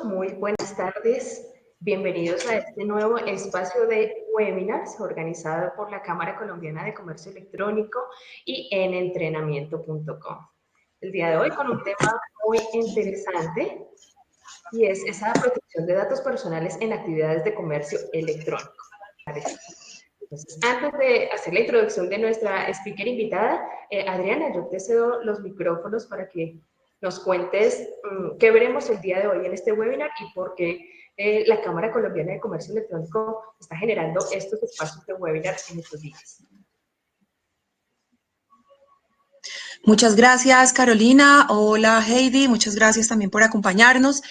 muy buenas tardes. Bienvenidos a este nuevo espacio de webinars organizado por la Cámara Colombiana de Comercio Electrónico y en entrenamiento.com. El día de hoy con un tema muy interesante y es esa protección de datos personales en actividades de comercio electrónico. Entonces, antes de hacer la introducción de nuestra speaker invitada, Adriana, yo te cedo los micrófonos para que nos cuentes qué veremos el día de hoy en este webinar y por qué la Cámara Colombiana de Comercio Electrónico está generando estos espacios de webinar en estos días. Muchas gracias, Carolina. Hola, Heidi. Muchas gracias también por acompañarnos.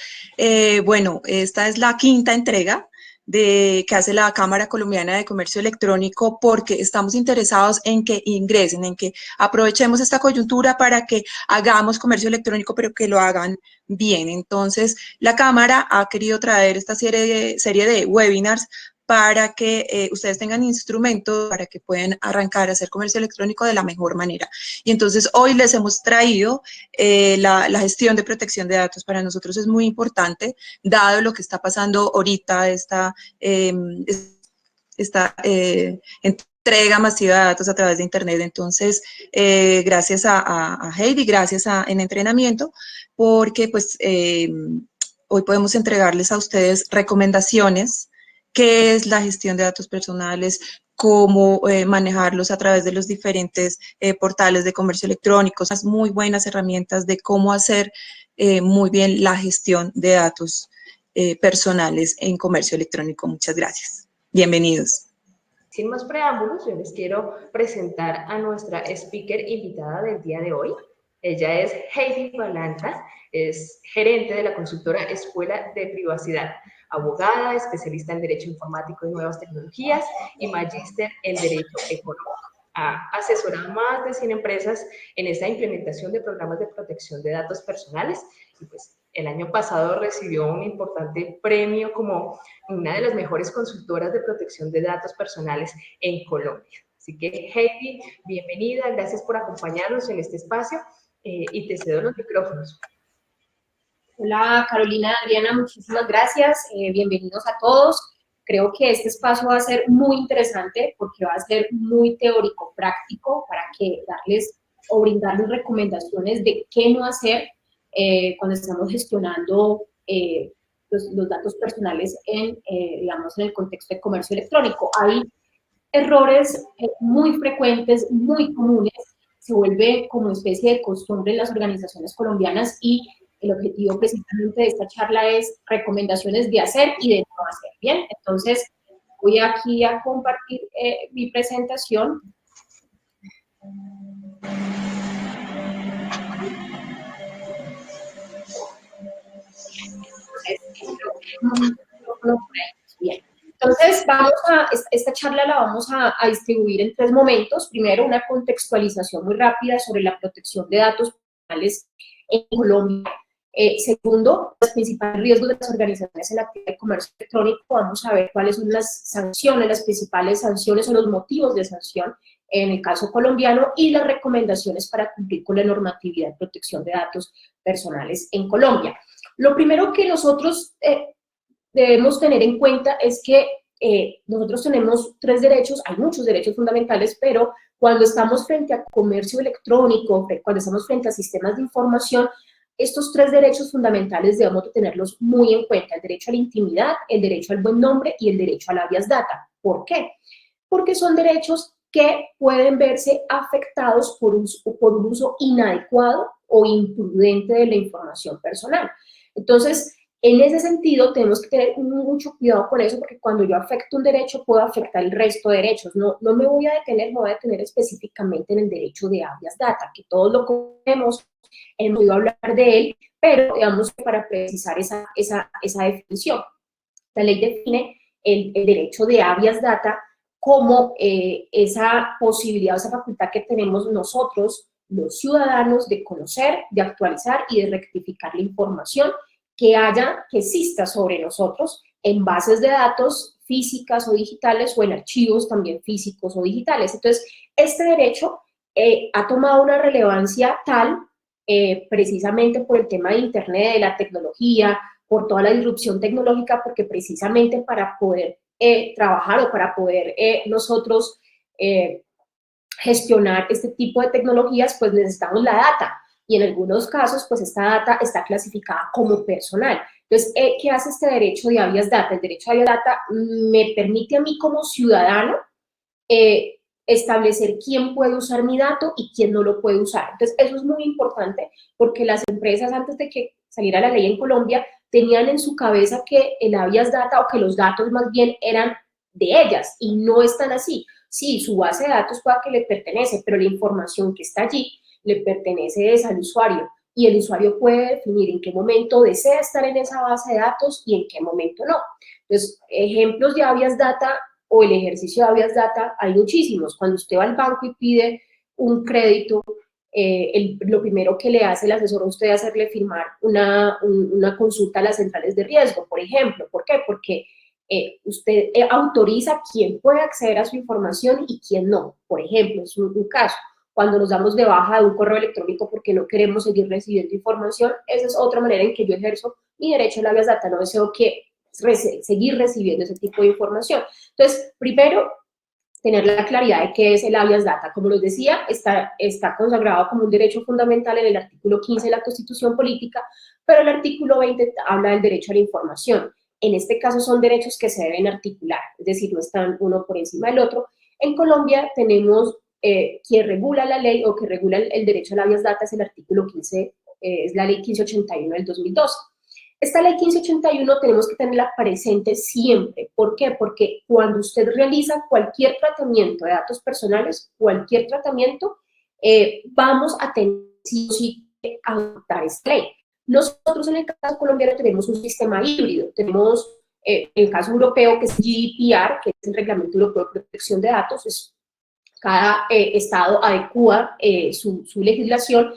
Bueno, esta es la quinta entrega que hace la Cámara Colombiana de Comercio Electrónico porque estamos interesados en que ingresen, en que aprovechemos esta coyuntura para que hagamos comercio electrónico, pero que lo hagan bien. Entonces, la Cámara ha querido traer esta serie de webinars para que ustedes tengan instrumentos para que puedan arrancar a hacer comercio electrónico de la mejor manera. Y entonces hoy les hemos traído la gestión de protección de datos. Para nosotros es muy importante, dado lo que está pasando ahorita, esta entrega masiva de datos a través de Internet. Entonces, gracias a Heidi, gracias en entrenamiento, porque pues hoy podemos entregarles a ustedes recomendaciones. ¿Qué es la gestión de datos personales? Cómo manejarlos a través de los diferentes portales de comercio electrónico, muy buenas herramientas de cómo hacer muy bien la gestión de datos personales en comercio electrónico. Muchas gracias. Bienvenidos. Sin más preámbulos, yo les quiero presentar a nuestra speaker invitada del día de hoy. Ella es Heidi Balanta, es gerente de la consultora Escuela de Privacidad, abogada, especialista en Derecho Informático y Nuevas Tecnologías y magíster en Derecho Económico. Ha asesorado más de 100 empresas en esta implementación de programas de protección de datos personales y pues el año pasado recibió un importante premio como una de las mejores consultoras de protección de datos personales en Colombia. Así que Heidi, bienvenida, gracias por acompañarnos en este espacio y te cedo los micrófonos. Hola Carolina, Adriana, muchísimas gracias, bienvenidos a todos. Creo que este espacio va a ser muy interesante porque va a ser muy teórico, práctico, para que darles o brindarles recomendaciones de qué no hacer cuando estamos gestionando los datos personales digamos, en el contexto de comercio electrónico. Hay errores muy frecuentes, muy comunes, se vuelve como especie de costumbre en las organizaciones colombianas y el objetivo precisamente de esta charla es recomendaciones de hacer y de no hacer. Bien, entonces voy aquí a compartir mi presentación. Bien. Entonces, esta charla la vamos a distribuir en 3 momentos. Primero, una contextualización muy rápida sobre la protección de datos personales en Colombia. Segundo, los principales riesgos de las organizaciones en la actividad de comercio electrónico. Vamos a ver cuáles son las sanciones, las principales sanciones o los motivos de sanción en el caso colombiano y las recomendaciones para cumplir con la normatividad de protección de datos personales en Colombia. Lo primero que nosotros debemos tener en cuenta es que nosotros tenemos 3 derechos, hay muchos derechos fundamentales, pero cuando estamos frente a comercio electrónico, cuando estamos frente a sistemas de información, estos 3 derechos fundamentales debemos de tenerlos muy en cuenta: el derecho a la intimidad, el derecho al buen nombre y el derecho al habeas data. ¿Por qué? Porque son derechos que pueden verse afectados por un uso inadecuado o imprudente de la información personal. Entonces, en ese sentido, tenemos que tener mucho cuidado con eso, porque cuando yo afecto un derecho, puedo afectar el resto de derechos. No me voy a detener, específicamente en el derecho de habeas data, que todos lo conocemos, hemos ido a hablar de él, pero digamos que para precisar esa definición. La ley define el derecho de habeas data como esa posibilidad, esa facultad que tenemos nosotros, los ciudadanos, de conocer, de actualizar y de rectificar la información que exista sobre nosotros en bases de datos físicas o digitales o en archivos también físicos o digitales. Entonces, este derecho ha tomado una relevancia tal precisamente por el tema de Internet, de la tecnología, por toda la disrupción tecnológica, porque precisamente para poder trabajar o para poder nosotros gestionar este tipo de tecnologías, pues necesitamos la data, y en algunos casos, pues esta data está clasificada como personal. Entonces, ¿qué hace este derecho de habeas data? El derecho de habeas data me permite a mí como ciudadano establecer quién puede usar mi dato y quién no lo puede usar. Entonces, eso es muy importante porque las empresas, antes de que saliera la ley en Colombia, tenían en su cabeza que el habeas data, o que los datos más bien eran de ellas, y no están así. Sí, su base de datos pueda que le pertenece, pero la información que está allí le pertenece al usuario, y el usuario puede definir en qué momento desea estar en esa base de datos y en qué momento no. Entonces, ejemplos de habeas data o el ejercicio de habeas data hay muchísimos. Cuando usted va al banco y pide un crédito, lo primero que le hace el asesor a usted es hacerle firmar una consulta a las centrales de riesgo, por ejemplo. ¿Por qué? Porque usted autoriza quién puede acceder a su información y quién no. Por ejemplo, es un caso. Cuando nos damos de baja de un correo electrónico porque no queremos seguir recibiendo información, esa es otra manera en que yo ejerzo mi derecho a habeas data. No deseo seguir recibiendo ese tipo de información. Entonces, primero, tener la claridad de qué es el habeas data. Como les decía, está consagrado como un derecho fundamental en el artículo 15 de la Constitución Política, pero el artículo 20 habla del derecho a la información. En este caso son derechos que se deben articular, es decir, no están uno por encima del otro. En Colombia tenemos quien regula la ley o que regula el derecho al habeas data es el artículo 15, es la ley 1581 del 2012. Esta ley 1581 tenemos que tenerla presente siempre. ¿Por qué? Porque cuando usted realiza cualquier tratamiento de datos personales, cualquier tratamiento, vamos a tener sí que adoptar esta ley. Nosotros en el caso colombiano tenemos un sistema híbrido. Tenemos en el caso europeo, que es GDPR, que es el Reglamento Europeo de Protección de Datos. Cada estado adecua su legislación.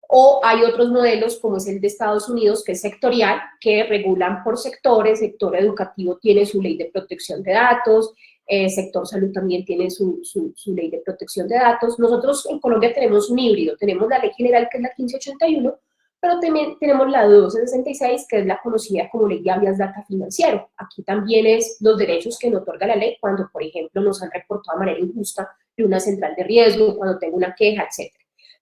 O hay otros modelos, como es el de Estados Unidos, que es sectorial, que regulan por sectores. Sector educativo tiene su ley de protección de datos, sector salud también tiene su ley de protección de datos. Nosotros en Colombia tenemos un híbrido, tenemos la ley general, que es la 1581, pero también tenemos la 1266, que es la conocida como ley de habeas data financiero. Aquí también es los derechos que nos otorga la ley cuando, por ejemplo, nos han reportado de manera injusta de una central de riesgo, cuando tengo una queja, etc.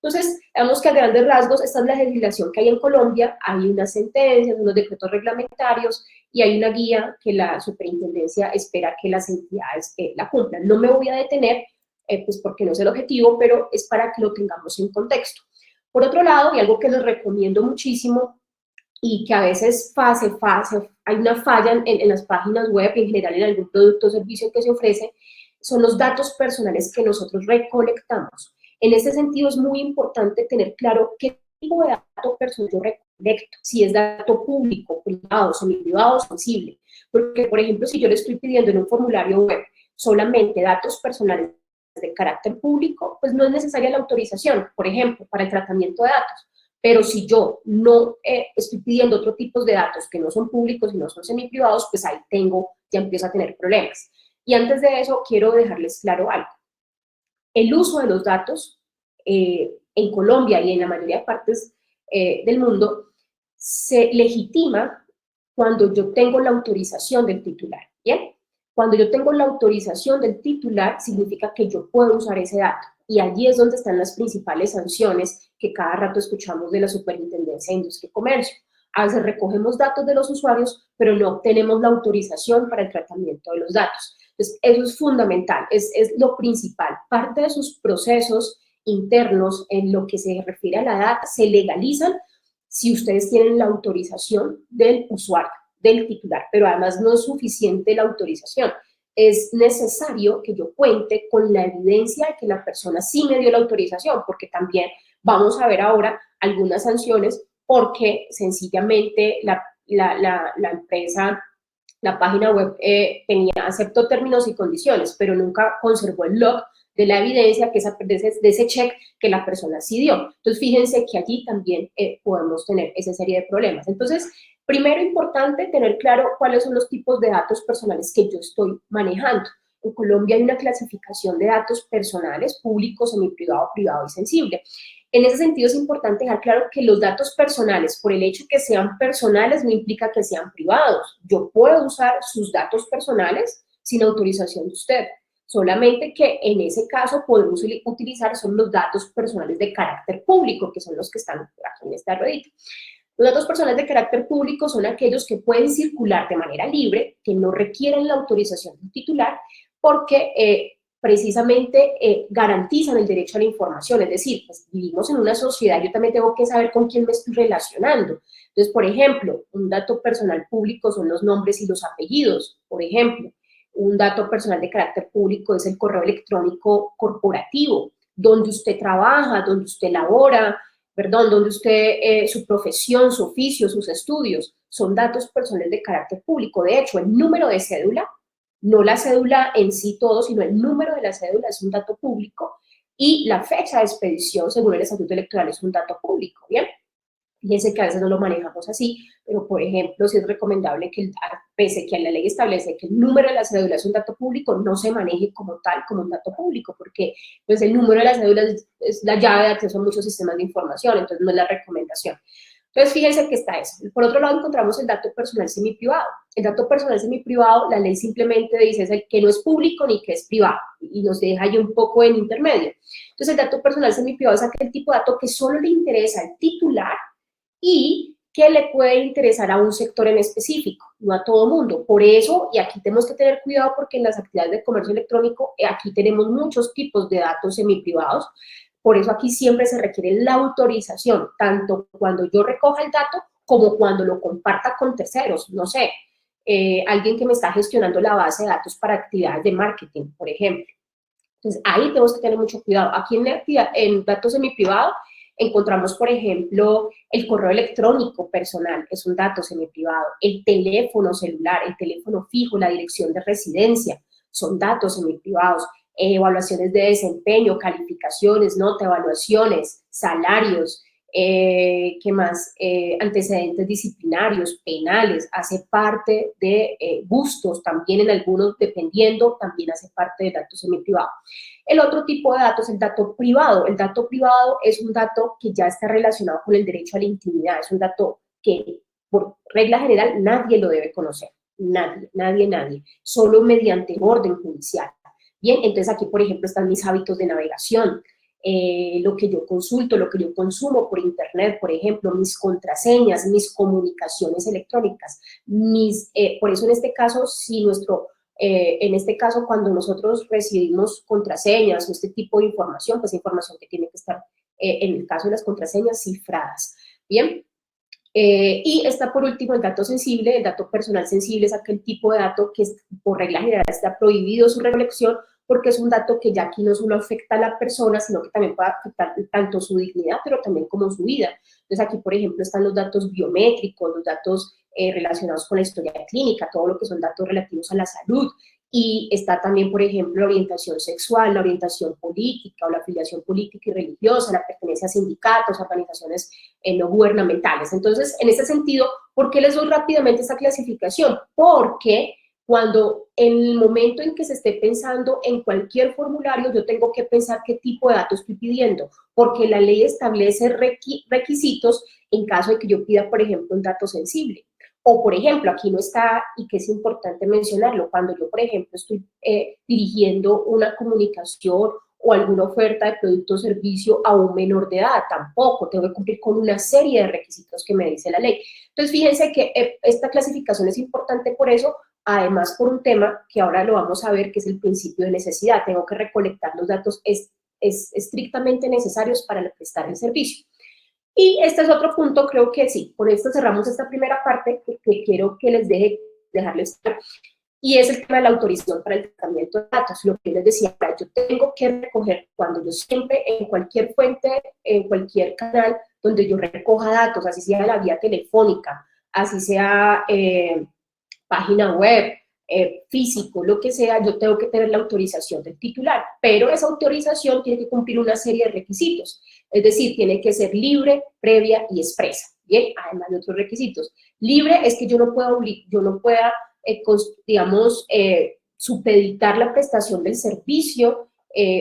Entonces, vemos que a grandes rasgos esta es la legislación que hay en Colombia. Hay unas sentencias, unos decretos reglamentarios y hay una guía que la superintendencia espera que las entidades la cumplan. No me voy a detener, pues porque no es el objetivo, pero es para que lo tengamos en contexto. Por otro lado, y algo que les recomiendo muchísimo y que a veces hay una falla en las páginas web y en general en algún producto o servicio que se ofrece, son los datos personales que nosotros recolectamos. En ese sentido es muy importante tener claro qué tipo de dato personal yo recolecto, si es dato público, privado, semiprivado o sensible. Porque, por ejemplo, si yo le estoy pidiendo en un formulario web solamente datos personales de carácter público, pues no es necesaria la autorización, por ejemplo, para el tratamiento de datos. Pero si yo no estoy pidiendo otro tipo de datos que no son públicos y no son semiprivados, pues ahí ya empiezo a tener problemas. Y antes de eso, quiero dejarles claro algo. El uso de los datos en Colombia y en la mayoría de partes del mundo se legitima cuando yo tengo la autorización del titular, ¿bien? Cuando yo tengo la autorización del titular, significa que yo puedo usar ese dato. Y allí es donde están las principales sanciones que cada rato escuchamos de la Superintendencia de Industria y Comercio. A veces recogemos datos de los usuarios, pero no obtenemos la autorización para el tratamiento de los datos. Entonces, eso es fundamental, es lo principal. Parte de sus procesos internos en lo que se refiere a la data se legalizan si ustedes tienen la autorización del usuario, del titular, pero además no es suficiente la autorización. Es necesario que yo cuente con la evidencia de que la persona sí me dio la autorización, porque también vamos a ver ahora algunas sanciones porque sencillamente la empresa, la página web aceptó términos y condiciones, pero nunca conservó el log de la evidencia de ese check que la persona sí dio. Entonces, fíjense que allí también podemos tener esa serie de problemas. Entonces, primero importante tener claro cuáles son los tipos de datos personales que yo estoy manejando. En Colombia hay una clasificación de datos personales, públicos, semiprivado, privado y sensible. En ese sentido es importante dejar claro que los datos personales, por el hecho que sean personales, no implica que sean privados. Yo puedo usar sus datos personales sin autorización de usted. Solamente que en ese caso podemos utilizar son los datos personales de carácter público, que son los que están aquí en esta ruedita. Los datos personales de carácter público son aquellos que pueden circular de manera libre, que no requieren la autorización del titular, porque precisamente garantizan el derecho a la información. Es decir, pues, vivimos en una sociedad, yo también tengo que saber con quién me estoy relacionando. Entonces, por ejemplo, un dato personal público son los nombres y los apellidos, por ejemplo. Un dato personal de carácter público es el correo electrónico corporativo, donde usted trabaja, donde usted labora, perdón, donde usted, su profesión, su oficio, sus estudios, son datos personales de carácter público. De hecho, el número de cédula, no la cédula en sí todo, sino el número de la cédula es un dato público y la fecha de expedición, según el Estatuto Electoral, es un dato público, ¿bien? Fíjense que a veces no lo manejamos así, pero por ejemplo, si es recomendable que, pese que la ley establece que el número de la cédula es un dato público, no se maneje como tal, como un dato público, porque pues, el número de la cédula es la llave de acceso a muchos sistemas de información, entonces no es la recomendación. Entonces, fíjense que está eso. Por otro lado, encontramos el dato personal semiprivado. El dato personal semiprivado, la ley simplemente dice es el que no es público ni que es privado, y nos deja ahí un poco en intermedio. Entonces, el dato personal semiprivado es aquel tipo de dato que solo le interesa al titular y que le puede interesar a un sector en específico, no a todo mundo. Por eso, y aquí tenemos que tener cuidado porque en las actividades de comercio electrónico, aquí tenemos muchos tipos de datos semiprivados. Por eso aquí siempre se requiere la autorización, tanto cuando yo recoja el dato como cuando lo comparta con terceros. No sé, alguien que me está gestionando la base de datos para actividades de marketing, por ejemplo. Entonces, ahí tenemos que tener mucho cuidado. Aquí en datos semiprivados encontramos, por ejemplo, el correo electrónico personal, es un dato semiprivado, el teléfono celular, el teléfono fijo, la dirección de residencia, son datos semiprivados, evaluaciones de desempeño, calificaciones, nota, evaluaciones, salarios, ¿qué más? Antecedentes disciplinarios, penales, hace parte de gustos, también en algunos, dependiendo, también hace parte de datos semiprivados. El otro tipo de datos es el dato privado. El dato privado es un dato que ya está relacionado con el derecho a la intimidad, es un dato que por regla general nadie lo debe conocer, nadie, solo mediante orden judicial. Bien, entonces aquí, por ejemplo, están mis hábitos de navegación, lo que yo consulto, lo que yo consumo por internet, por ejemplo, mis contraseñas, mis comunicaciones electrónicas, por eso en este caso, en este caso, cuando nosotros recibimos contraseñas o este tipo de información, pues información que tiene que estar, en el caso de las contraseñas, cifradas. Bien, y está por último el dato sensible. El dato personal sensible es aquel tipo de dato que por regla general está prohibido su recolección porque es un dato que ya aquí no solo afecta a la persona, sino que también puede afectar tanto su dignidad, pero también como su vida. Entonces aquí, por ejemplo, están los datos biométricos, los datos relacionados con la historia clínica, todo lo que son datos relativos a la salud, y está también, por ejemplo, la orientación sexual, la orientación política o la afiliación política y religiosa, la pertenencia a sindicatos, organizaciones no gubernamentales. Entonces, en este sentido, ¿por qué les doy rápidamente esta clasificación? Porque cuando en el momento en que se esté pensando en cualquier formulario, yo tengo que pensar qué tipo de datos estoy pidiendo, porque la ley establece requisitos en caso de que yo pida, por ejemplo, un dato sensible. O, por ejemplo, aquí no está, y que es importante mencionarlo, cuando yo, por ejemplo, estoy dirigiendo una comunicación o alguna oferta de producto o servicio a un menor de edad, tampoco, tengo que cumplir con una serie de requisitos que me dice la ley. Entonces, fíjense que esta clasificación es importante por eso, además por un tema que ahora lo vamos a ver, que es el principio de necesidad. Tengo que recolectar los datos estrictamente necesarios para prestar el servicio. Y este es otro punto, creo que sí, con esto cerramos esta primera parte que quiero que les dejarles claro, y es el tema de la autorización para el tratamiento de datos. Lo que les decía, yo tengo que recoger, cuando yo siempre, en cualquier fuente, en cualquier canal donde yo recoja datos, así sea de la vía telefónica, así sea página web, físico, lo que sea, yo tengo que tener la autorización del titular, pero esa autorización tiene que cumplir una serie de requisitos, es decir, tiene que ser libre, previa y expresa, ¿bien? Además de otros requisitos. Libre es que yo no pueda, digamos, supeditar la prestación del servicio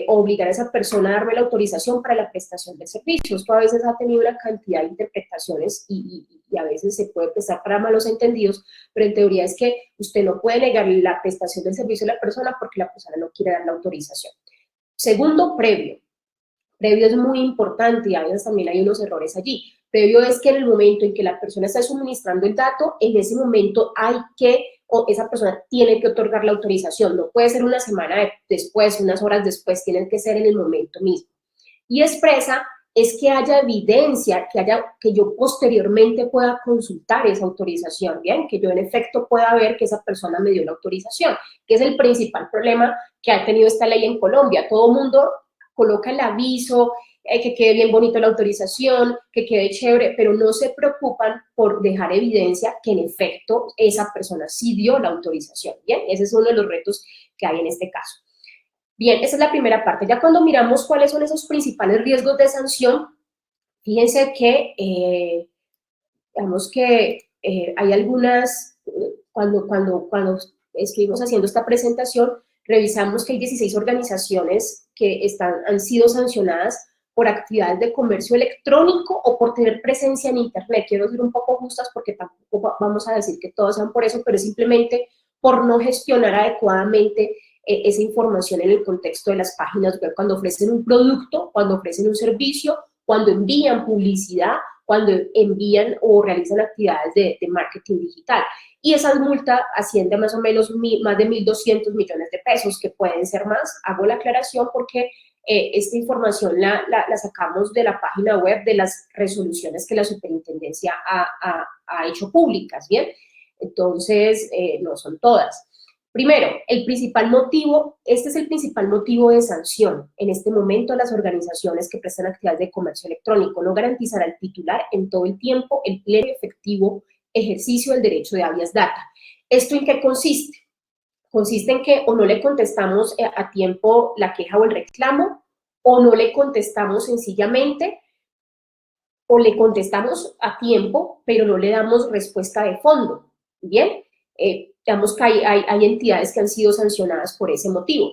o obligar a esa persona a darme la autorización para la prestación del servicio. Esto a veces ha tenido una cantidad de interpretaciones y a veces se puede prestar para malos entendidos, pero en teoría es que usted no puede negar la prestación del servicio a la persona porque la persona no quiere dar la autorización. Segundo, previo. Previo es muy importante y a veces también hay unos errores allí. Previo es que en el momento en que la persona está suministrando el dato, en ese momento hay que, o esa persona tiene que otorgar la autorización. No puede ser una semana después, unas horas después, tienen que ser en el momento mismo. Y expresa es que haya evidencia, que yo posteriormente pueda consultar esa autorización, ¿bien? Que yo en efecto pueda ver que esa persona me dio la autorización, que es el principal problema que ha tenido esta ley en Colombia. Todo el mundo coloca el aviso, que quede bien bonito la autorización, que quede chévere, pero no se preocupan por dejar evidencia que en efecto esa persona sí dio la autorización, ¿bien? Ese es uno de los retos que hay en este caso. Bien, esa es la primera parte. Ya cuando miramos cuáles son esos principales riesgos de sanción, fíjense que, digamos que hay algunas, cuando estuvimos haciendo esta presentación, revisamos que hay 16 organizaciones que han sido sancionadas por actividades de comercio electrónico o por tener presencia en Internet. Quiero ser un poco justas porque tampoco vamos a decir que todas sean por eso, pero simplemente por no gestionar adecuadamente esa información en el contexto de las páginas web, cuando ofrecen un producto, cuando ofrecen un servicio, cuando envían publicidad, cuando envían o realizan actividades de marketing digital. Y esa multa asciende a más o menos más de 1.200 millones de pesos, que pueden ser más. Hago la aclaración porque esta información la sacamos de la página web de las resoluciones que la superintendencia ha hecho públicas, ¿bien? Entonces, no son todas. Primero, el principal motivo, este es el principal motivo de sanción en este momento a las organizaciones que prestan actividades de comercio electrónico, no garantizar al titular en todo el tiempo el pleno y efectivo ejercicio del derecho de habeas data. ¿Esto en qué consiste? Consiste en que o no le contestamos a tiempo la queja o el reclamo, o no le contestamos sencillamente, o le contestamos a tiempo, pero no le damos respuesta de fondo, ¿bien? Digamos que hay entidades que han sido sancionadas por ese motivo.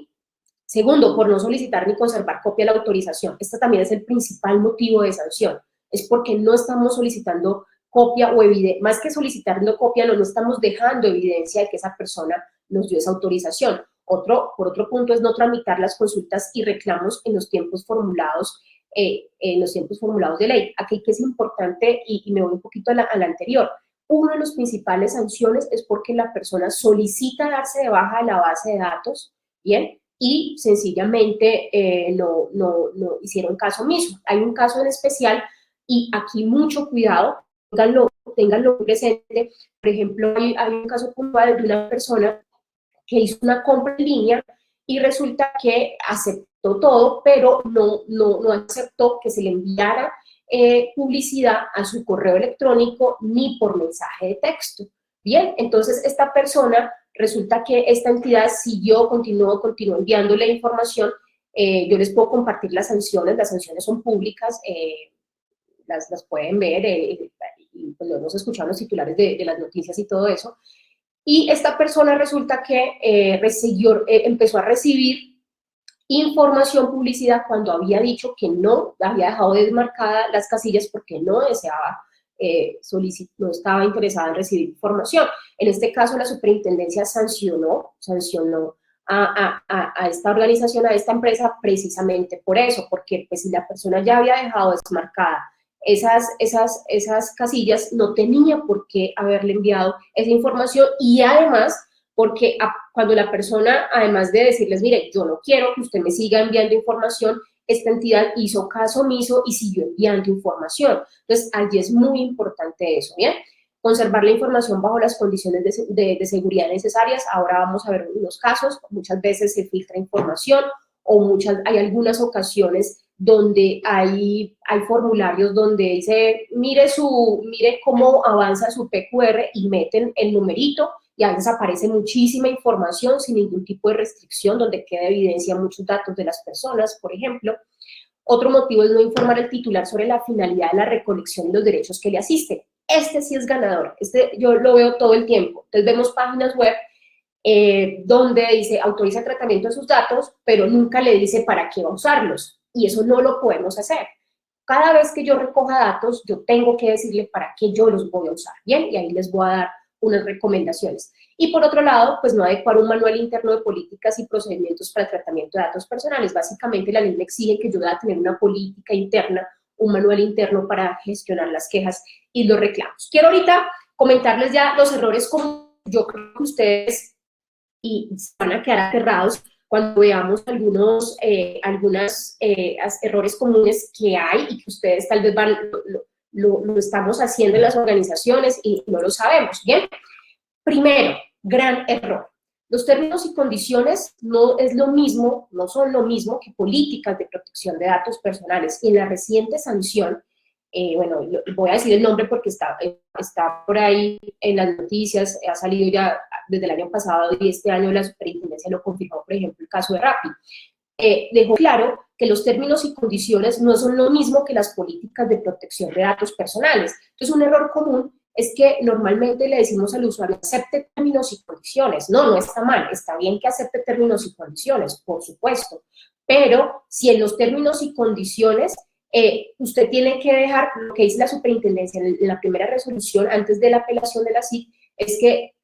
Segundo, por no solicitar ni conservar copia de la autorización. Este también es el principal motivo de sanción. Es porque no estamos solicitando copia o evidencia, más que solicitando copia, no estamos dejando evidencia de que esa persona nos dio esa autorización. Por otro punto, es no tramitar las consultas y reclamos en los tiempos formulados de ley. Aquí que es importante, y me voy un poquito a la anterior, una de las principales sanciones es porque la persona solicita darse de baja de la base de datos, ¿bien? Y sencillamente no hicieron caso omiso. Hay un caso en especial y aquí mucho cuidado, ténganlo presente. Por ejemplo, hay un caso puntual de una persona que hizo una compra en línea y resulta que aceptó todo, pero no aceptó que se le enviara publicidad a su correo electrónico ni por mensaje de texto. Bien, entonces esta persona, resulta que esta entidad continuó enviándole información. Yo les puedo compartir las sanciones son públicas, las pueden ver, y pues lo hemos escuchado en los titulares de las noticias y todo eso. Y esta persona resulta que empezó a recibir información, publicidad, cuando había dicho que no, había dejado desmarcadas las casillas porque no deseaba, no estaba interesada en recibir información. En este caso, la superintendencia sancionó a esta organización, a esta empresa, precisamente por eso, porque pues, si la persona ya había dejado desmarcada esas casillas, no tenía por qué haberle enviado esa información, y además porque cuando la persona, además de decirles, mire, yo no quiero que usted me siga enviando información, esta entidad hizo caso omiso y siguió enviando información. Entonces, allí es muy importante eso, ¿bien? Conservar la información bajo las condiciones de seguridad necesarias. Ahora vamos a ver unos casos, muchas veces se filtra información o hay algunas ocasiones donde hay formularios donde dice, mire cómo avanza su PQR y meten el numerito y a veces aparece muchísima información sin ningún tipo de restricción, donde queda evidencia muchos datos de las personas, por ejemplo. Otro motivo es no informar al titular sobre la finalidad de la recolección y los derechos que le asisten. Este sí es ganador, yo lo veo todo el tiempo. Entonces vemos páginas web donde dice autoriza el tratamiento de sus datos, pero nunca le dice para qué va a usarlos, y eso no lo podemos hacer. Cada vez que yo recoja datos, yo tengo que decirle para qué yo los voy a usar, ¿bien? Y ahí les voy a dar unas recomendaciones. Y por otro lado, pues no adecuar un manual interno de políticas y procedimientos para el tratamiento de datos personales. Básicamente la ley me exige que yo deba tener una política interna, un manual interno para gestionar las quejas y los reclamos. Quiero ahorita comentarles ya los errores como yo creo que ustedes y se van a quedar aterrados cuando veamos algunos errores comunes que hay y que ustedes tal vez lo estamos haciendo en las organizaciones y no lo sabemos, ¿bien? Primero, gran error. Los términos y condiciones no son lo mismo que políticas de protección de datos personales. Y en la reciente sanción, bueno, voy a decir el nombre porque está por ahí en las noticias, ha salido ya desde el año pasado y este año la superintendencia lo confirmó, por ejemplo, el caso de Rappi. Dejó claro que los términos y condiciones no son lo mismo que las políticas de protección de datos personales. Entonces, un error común es que normalmente le decimos al usuario, acepte términos y condiciones. No, no está mal, está bien que acepte términos y condiciones, por supuesto, pero si en los términos y condiciones usted tiene que dejar, lo que dice la superintendencia en la primera resolución antes de la apelación de la SIC, es que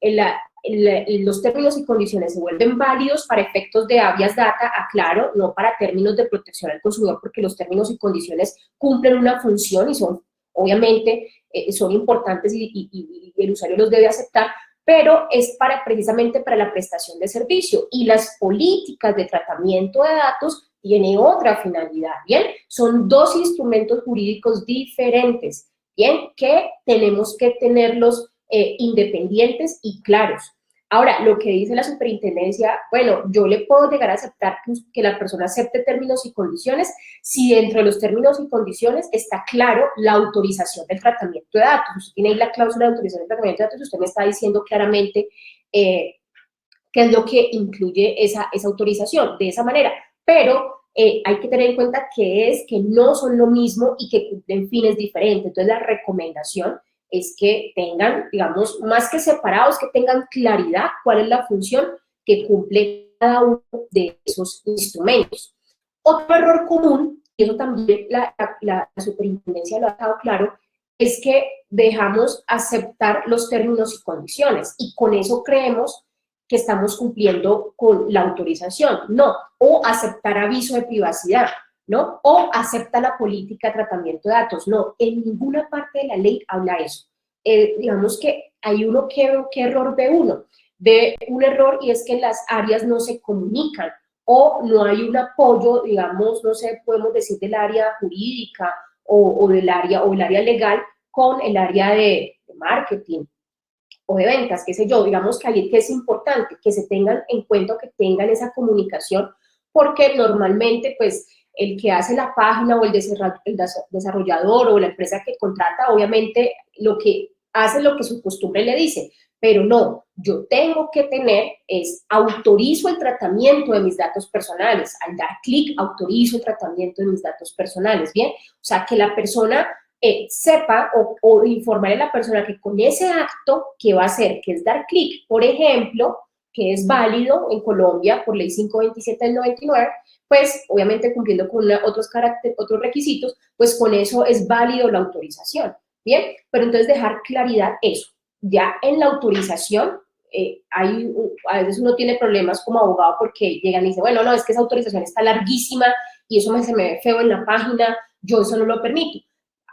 los términos y condiciones se vuelven válidos para efectos de habeas data, aclaro, no para términos de protección al consumidor, porque los términos y condiciones cumplen una función y son, obviamente, son importantes y el usuario los debe aceptar, pero es precisamente para la prestación de servicio, y las políticas de tratamiento de datos tienen otra finalidad, ¿bien? Son dos instrumentos jurídicos diferentes, ¿bien? Que tenemos que tenerlos independientes y claros. Ahora, lo que dice la superintendencia, bueno, yo le puedo llegar a aceptar que la persona acepte términos y condiciones si dentro de los términos y condiciones está claro la autorización del tratamiento de datos. Usted tiene ahí la cláusula de autorización del tratamiento de datos y usted me está diciendo claramente qué es lo que incluye esa autorización, de esa manera. Pero hay que tener en cuenta que no son lo mismo y que cumplen fines diferentes. Entonces, la recomendación es que tengan, digamos, más que separados, que tengan claridad cuál es la función que cumple cada uno de esos instrumentos. Otro error común, y eso también la superintendencia lo ha dejado claro, es que dejamos aceptar los términos y condiciones, y con eso creemos que estamos cumpliendo con la autorización, no, o aceptar aviso de privacidad, ¿no? O acepta la política de tratamiento de datos, no, en ninguna parte de la ley habla eso. Digamos que hay ¿qué error ve uno? Ve un error y es que las áreas no se comunican, o no hay un apoyo, digamos, no sé, podemos decir del área jurídica o el área legal con el área de marketing o de ventas, qué sé yo, digamos que ahí que es importante que se tengan en cuenta, que tengan esa comunicación, porque normalmente, pues, el que hace la página o el desarrollador o la empresa que contrata, obviamente, lo que hace lo que su costumbre le dice, pero no, yo tengo que tener autorizo el tratamiento de mis datos personales, al dar clic, autorizo el tratamiento de mis datos personales, ¿bien? O sea, que la persona sepa o informar a la persona que con ese acto que va a hacer, que es dar clic, por ejemplo, que es válido en Colombia por ley 527 del 99, pues obviamente cumpliendo con otros requisitos, pues con eso es válido la autorización, ¿bien? Pero entonces dejar claridad eso. Ya en la autorización, a veces uno tiene problemas como abogado porque llegan y dicen, bueno, no, es que esa autorización está larguísima y eso se me ve feo en la página, yo eso no lo permito.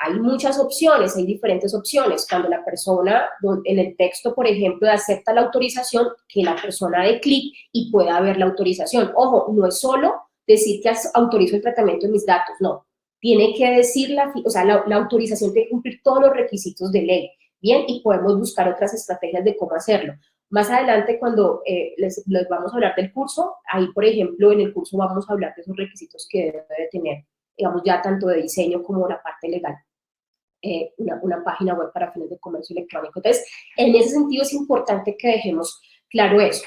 Hay muchas opciones, hay diferentes opciones. Cuando la persona, en el texto, por ejemplo, acepta la autorización, que la persona dé clic y pueda ver la autorización. Ojo, no es solo decir que autorizo el tratamiento de mis datos, no. Tiene que decir, la autorización tiene que cumplir todos los requisitos de ley, ¿bien? Y podemos buscar otras estrategias de cómo hacerlo. Más adelante, cuando les vamos a hablar del curso, ahí, por ejemplo, en el curso vamos a hablar de esos requisitos que debe tener, digamos, ya tanto de diseño como la parte legal. Una página web para fines de comercio electrónico. Entonces, en ese sentido es importante que dejemos claro eso.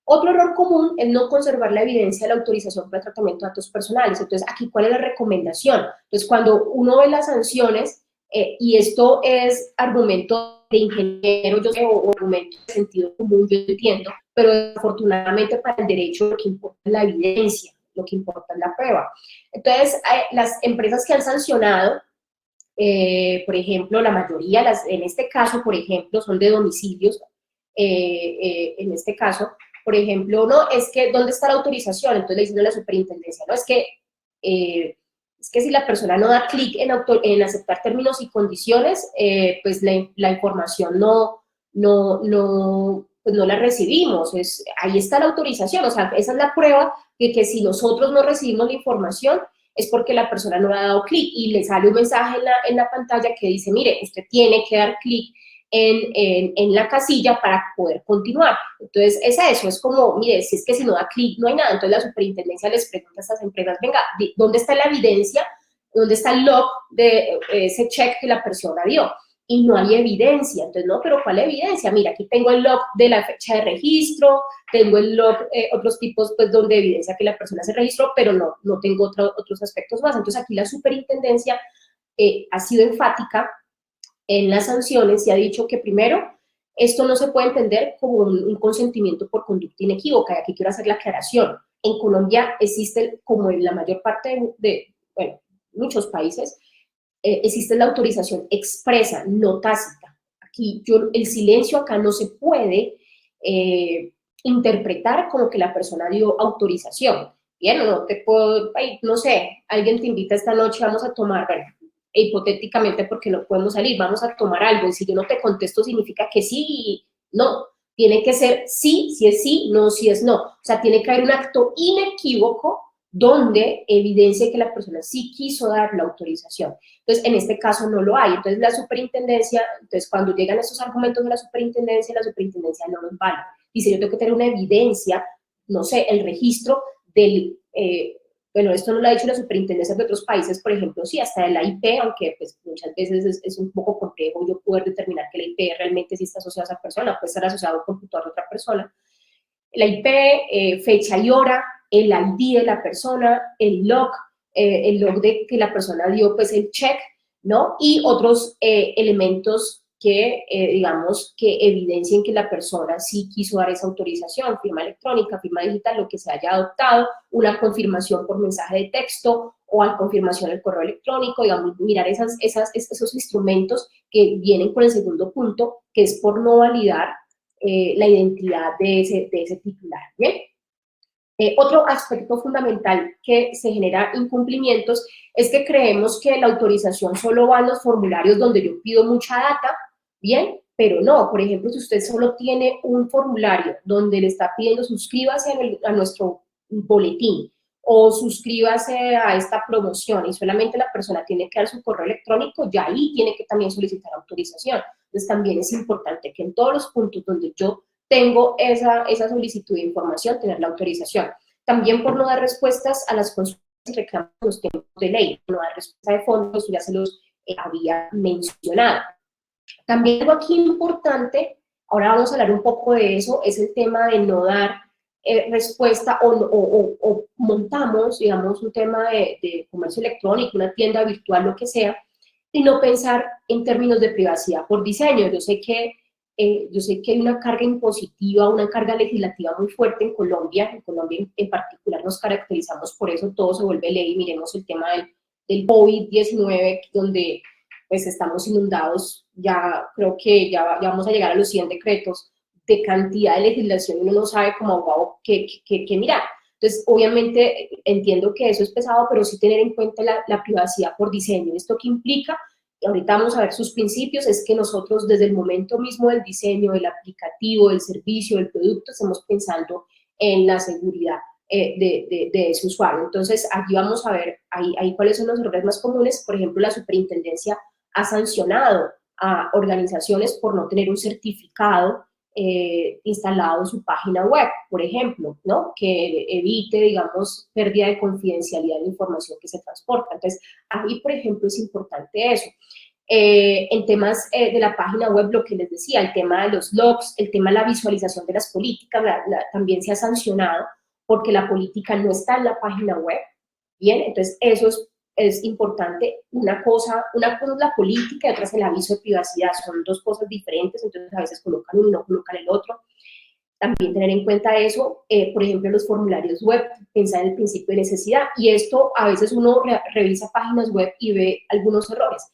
Otro error común es no conservar la evidencia de la autorización para el tratamiento de datos personales. Entonces, aquí, ¿cuál es la recomendación? Entonces, cuando uno ve las sanciones, y esto es argumento de ingeniero, yo sé, o argumento de sentido común, yo entiendo, pero desafortunadamente para el derecho lo que importa es la evidencia, lo que importa es la prueba. Entonces, las empresas que han sancionado, por ejemplo, la mayoría, en este caso, por ejemplo, son de domicilios, en este caso, por ejemplo, no, es que, ¿dónde está la autorización? Entonces le dicen a la superintendencia, no, es que si la persona no da clic en aceptar términos y condiciones, pues la información pues no la recibimos, ahí está la autorización, o sea, esa es la prueba de que si nosotros no recibimos la información, es porque la persona no ha dado clic y le sale un mensaje en la pantalla que dice, mire, usted tiene que dar clic en la casilla para poder continuar. Entonces, es eso, es como, mire, si es que si no da clic no hay nada, entonces la superintendencia les pregunta a estas empresas, venga, ¿dónde está la evidencia? ¿Dónde está el log de ese check que la persona dio? Y no hay evidencia. Entonces, no, pero ¿cuál evidencia? Mira, aquí tengo el log de la fecha de registro, tengo el log, otros tipos, pues, donde evidencia que la persona se registró, pero no tengo otros aspectos más. Entonces, aquí la superintendencia ha sido enfática en las sanciones y ha dicho que, primero, esto no se puede entender como un consentimiento por conducta inequívoca, y aquí quiero hacer la aclaración. En Colombia existe, como en la mayor parte bueno, muchos países, existe la autorización expresa, no tácita. Aquí el silencio acá no se puede interpretar como que la persona dio autorización. Bien, no te puedo, no sé, alguien te invita esta noche, vamos a tomar, bueno, hipotéticamente porque no podemos salir, vamos a tomar algo, y si yo no te contesto significa que sí, no. Tiene que ser sí, si es sí, no, si es no. O sea, tiene que haber un acto inequívoco donde evidencie que la persona sí quiso dar la autorización. Entonces, en este caso no lo hay. Entonces, la superintendencia, entonces cuando llegan estos argumentos de la superintendencia no los vale. Dice, yo tengo que tener una evidencia, no sé, el registro del, bueno, esto no lo ha dicho la superintendencia de otros países, por ejemplo, sí, hasta de la IP, aunque pues muchas veces es un poco complejo yo poder determinar que la IP realmente sí está asociada a esa persona, puede estar asociado al computador de otra persona. La IP, fecha y hora, el ID de la persona, el log de que la persona dio, pues el check, ¿no? Y otros elementos que, digamos, que evidencien que la persona sí quiso dar esa autorización, firma electrónica, firma digital, lo que se haya adoptado, una confirmación por mensaje de texto o al confirmación del correo electrónico, digamos, mirar esos instrumentos que vienen con el segundo punto, que es por no validar la identidad de ese titular, ¿bien? Otro aspecto fundamental que se genera incumplimientos es que creemos que la autorización solo va en los formularios donde yo pido mucha data, ¿bien? Pero no, por ejemplo, si usted solo tiene un formulario donde le está pidiendo suscríbase a nuestro boletín o suscríbase a esta promoción y solamente la persona tiene que dar su correo electrónico, ya ahí tiene que también solicitar autorización. Entonces también es importante que en todos los puntos donde yo tengo esa solicitud de información, tener la autorización. También por no dar respuestas a las consultas y reclamos en los tiempos de ley, no dar respuesta de fondo, eso ya se los había mencionado. También algo aquí importante, ahora vamos a hablar un poco de eso, es el tema de no dar respuesta o montamos, digamos, un tema de comercio electrónico, una tienda virtual, lo que sea, y no pensar en términos de privacidad por diseño. Yo sé que hay una carga impositiva, una carga legislativa muy fuerte en Colombia en particular nos caracterizamos por eso, todo se vuelve ley. Miremos el tema del COVID-19, donde pues estamos inundados, ya creo que ya vamos a llegar a los 100 decretos de cantidad de legislación y uno no sabe como abogado qué mirar. Entonces, obviamente, entiendo que eso es pesado, pero sí tener en cuenta la privacidad por diseño. ¿Esto qué implica? Y ahorita vamos a ver sus principios, es que nosotros desde el momento mismo del diseño, del aplicativo, del servicio, del producto, estamos pensando en la seguridad de ese usuario. Entonces, aquí vamos a ver ahí cuáles son los errores más comunes. Por ejemplo, la superintendencia ha sancionado a organizaciones por no tener un certificado instalado en su página web, por ejemplo, ¿no? Que evite, digamos, pérdida de confidencialidad de la información que se transporta. Entonces, ahí, por ejemplo, es importante eso. En temas de la página web, lo que les decía, el tema de los logs, el tema de la visualización de las políticas, también se ha sancionado porque la política no está en la página web, ¿bien? Entonces, eso es importante. Una cosa es la política y otra es el aviso de privacidad, son dos cosas diferentes, entonces a veces colocan uno y no colocan el otro. También tener en cuenta eso, por ejemplo, los formularios web, pensar en el principio de necesidad, y esto a veces uno revisa páginas web y ve algunos errores.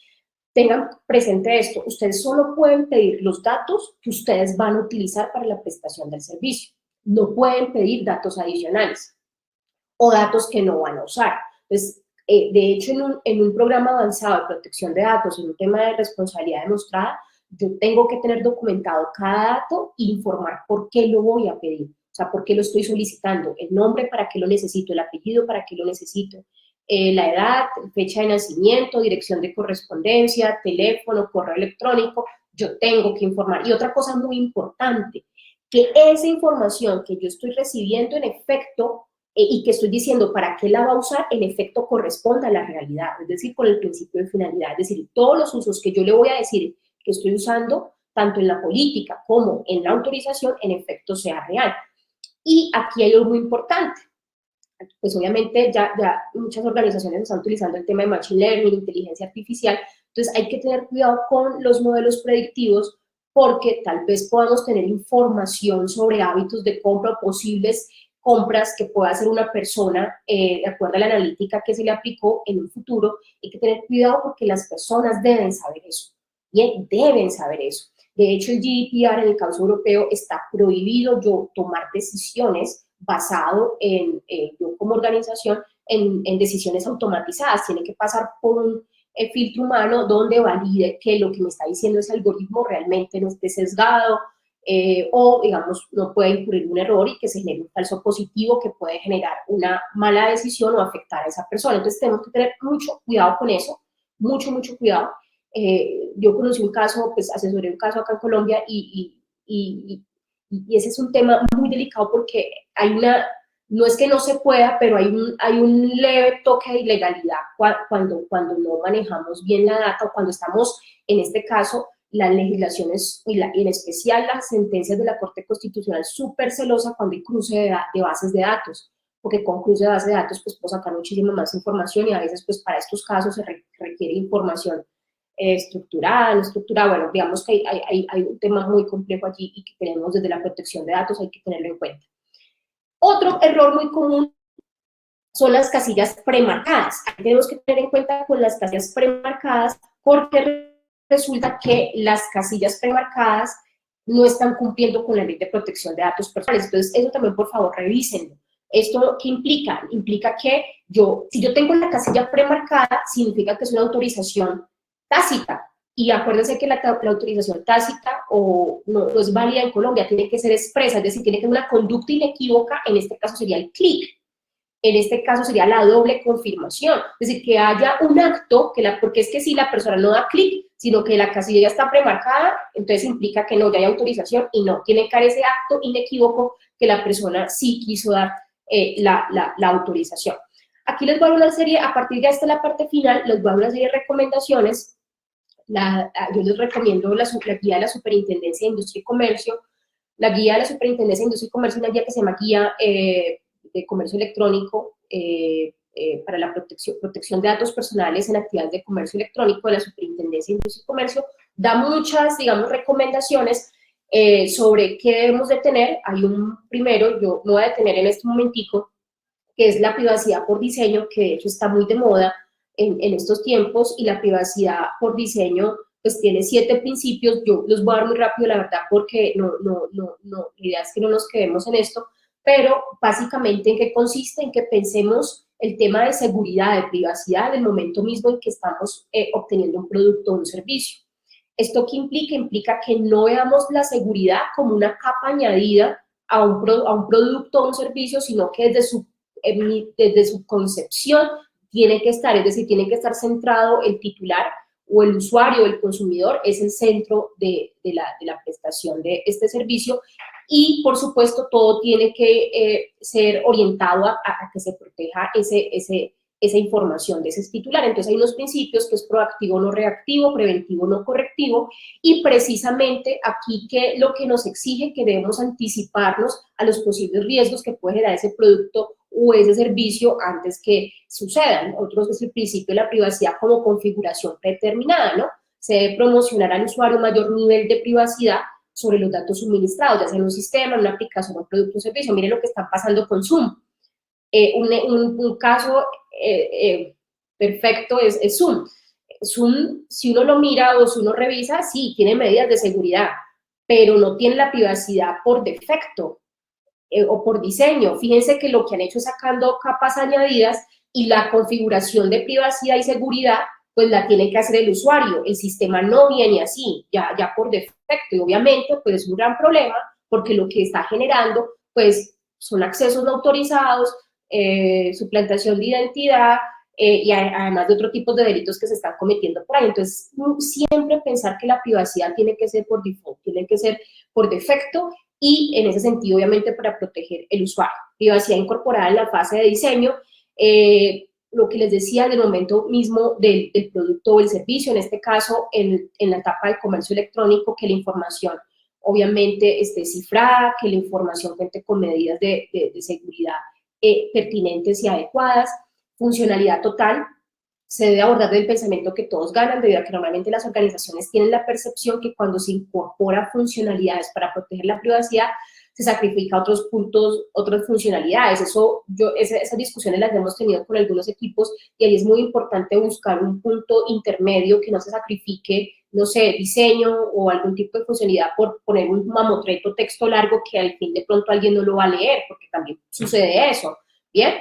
Tengan presente esto, ustedes solo pueden pedir los datos que ustedes van a utilizar para la prestación del servicio, no pueden pedir datos adicionales o datos que no van a usar. Entonces, de hecho, en un programa avanzado de protección de datos, en un tema de responsabilidad demostrada, yo tengo que tener documentado cada dato e informar por qué lo voy a pedir, o sea, por qué lo estoy solicitando, el nombre, para qué lo necesito, el apellido, para qué lo necesito, la edad, fecha de nacimiento, dirección de correspondencia, teléfono, correo electrónico, yo tengo que informar. Y otra cosa muy importante, que esa información que yo estoy recibiendo en efecto y que estoy diciendo para qué la va a usar, en efecto corresponda a la realidad, es decir, con el principio de finalidad, es decir, todos los usos que yo le voy a decir que estoy usando, tanto en la política como en la autorización, en efecto sea real. Y aquí hay algo muy importante, pues obviamente ya muchas organizaciones están utilizando el tema de Machine Learning, inteligencia artificial, entonces hay que tener cuidado con los modelos predictivos porque tal vez podamos tener información sobre hábitos de compra o posibles compras que pueda hacer una persona de acuerdo a la analítica que se le aplicó en un futuro. Hay que tener cuidado porque las personas deben saber eso, bien, deben saber eso. De hecho, el GDPR en el caso europeo está prohibido yo tomar decisiones basado en, yo como organización, en decisiones automatizadas. Tiene que pasar por un filtro humano donde valide que lo que me está diciendo ese algoritmo realmente no esté sesgado o, digamos, no puede incurrir un error y que se genere un falso positivo que puede generar una mala decisión o afectar a esa persona. Entonces, tenemos que tener mucho cuidado con eso, mucho cuidado. Yo conocí un caso, pues asesoré un caso acá en Colombia y ese es un tema muy delicado porque hay no es que no se pueda, pero hay un leve toque de ilegalidad cuando no manejamos bien la data o cuando estamos, en este caso, las legislaciones y en especial las sentencias de la Corte Constitucional súper celosa cuando hay cruce de bases de datos, porque con cruce de bases de datos pues puedo sacar muchísima más información y a veces pues para estos casos se requiere información estructurada, no estructurada, bueno, digamos que hay un tema muy complejo allí y que tenemos desde la protección de datos, hay que tenerlo en cuenta. Otro error muy común son las casillas premarcadas. Aquí tenemos que tener en cuenta con las casillas premarcadas porque resulta que las casillas premarcadas no están cumpliendo con la ley de protección de datos personales. Entonces, eso también, por favor, revísenlo. ¿Esto qué implica? Implica que si yo tengo la casilla premarcada, significa que es una autorización tácita. Y acuérdense que la autorización tácita no es válida en Colombia, tiene que ser expresa, es decir, tiene que ser una conducta inequívoca, en este caso sería el clic. En este caso sería la doble confirmación, es decir, que haya un acto, porque es que si la persona no da clic, sino que la casilla ya está premarcada, entonces implica que no, ya hay autorización y no, tiene que haber ese acto inequívoco que la persona sí quiso dar la autorización. Aquí les voy a dar una serie, a partir de esta la parte final, les voy a dar una serie de recomendaciones. Yo les recomiendo la guía de la Superintendencia de Industria y Comercio. La guía de la Superintendencia de Industria y Comercio es una guía que se llama Guía de Comercio Electrónico para la protección de datos personales en actividades de comercio electrónico de la Superintendencia de Industria y Comercio. Da muchas, digamos, recomendaciones sobre qué debemos de tener. Hay primero, yo me voy a detener en este momentico, que es la privacidad por diseño, que de hecho está muy de moda en estos tiempos, y la privacidad por diseño pues tiene 7 principios. Yo los voy a dar muy rápido, la verdad, porque la idea es que no nos quedemos en esto, pero básicamente en qué consiste, en que pensemos el tema de seguridad, de privacidad, en el momento mismo en que estamos obteniendo un producto o un servicio. ¿Esto qué implica? Implica que no veamos la seguridad como una capa añadida a un producto o un servicio, sino que desde su concepción tiene que estar, es decir, tiene que estar centrado el titular o el usuario, el consumidor, es el centro de la prestación de este servicio, y por supuesto todo tiene que ser orientado a que se proteja esa información de ese titular. Entonces hay unos principios que es proactivo no reactivo, preventivo no correctivo, y precisamente aquí lo que nos exige que debemos anticiparnos a los posibles riesgos que puede generar ese producto o ese servicio antes que sucedan. Otro es el principio de la privacidad como configuración predeterminada, ¿no? Se debe promocionar al usuario un mayor nivel de privacidad sobre los datos suministrados, ya sea en un sistema, en una aplicación, un producto o servicio. Miren lo que está pasando con Zoom. Un caso perfecto es Zoom. Zoom, si uno lo mira o si uno revisa, sí, tiene medidas de seguridad, pero no tiene la privacidad por defecto o por diseño. Fíjense que lo que han hecho es sacando capas añadidas y la configuración de privacidad y seguridad, pues la tiene que hacer el usuario. El sistema no viene así, ya por defecto, y obviamente pues es un gran problema porque lo que está generando pues son accesos no autorizados, suplantación de identidad, y además de otros tipos de delitos que se están cometiendo por ahí. Entonces, siempre pensar que la privacidad tiene que ser por default, tiene que ser por defecto, y en ese sentido, obviamente, para proteger el usuario. Privacidad incorporada en la fase de diseño, lo que les decía del momento mismo del producto o el servicio, en este caso, en la etapa de comercio electrónico, que la información obviamente esté cifrada, que la información cuente con medidas de seguridad pertinentes y adecuadas. Funcionalidad total, se debe abordar desde el pensamiento que todos ganan, debido a que normalmente las organizaciones tienen la percepción que cuando se incorpora funcionalidades para proteger la privacidad, se sacrifica otros puntos, otras funcionalidades. Esas discusiones las hemos tenido con algunos equipos, y ahí es muy importante buscar un punto intermedio que no se sacrifique, no sé, diseño o algún tipo de funcionalidad por poner un mamotreto texto largo que al fin de pronto alguien no lo va a leer, porque también sucede eso, ¿bien?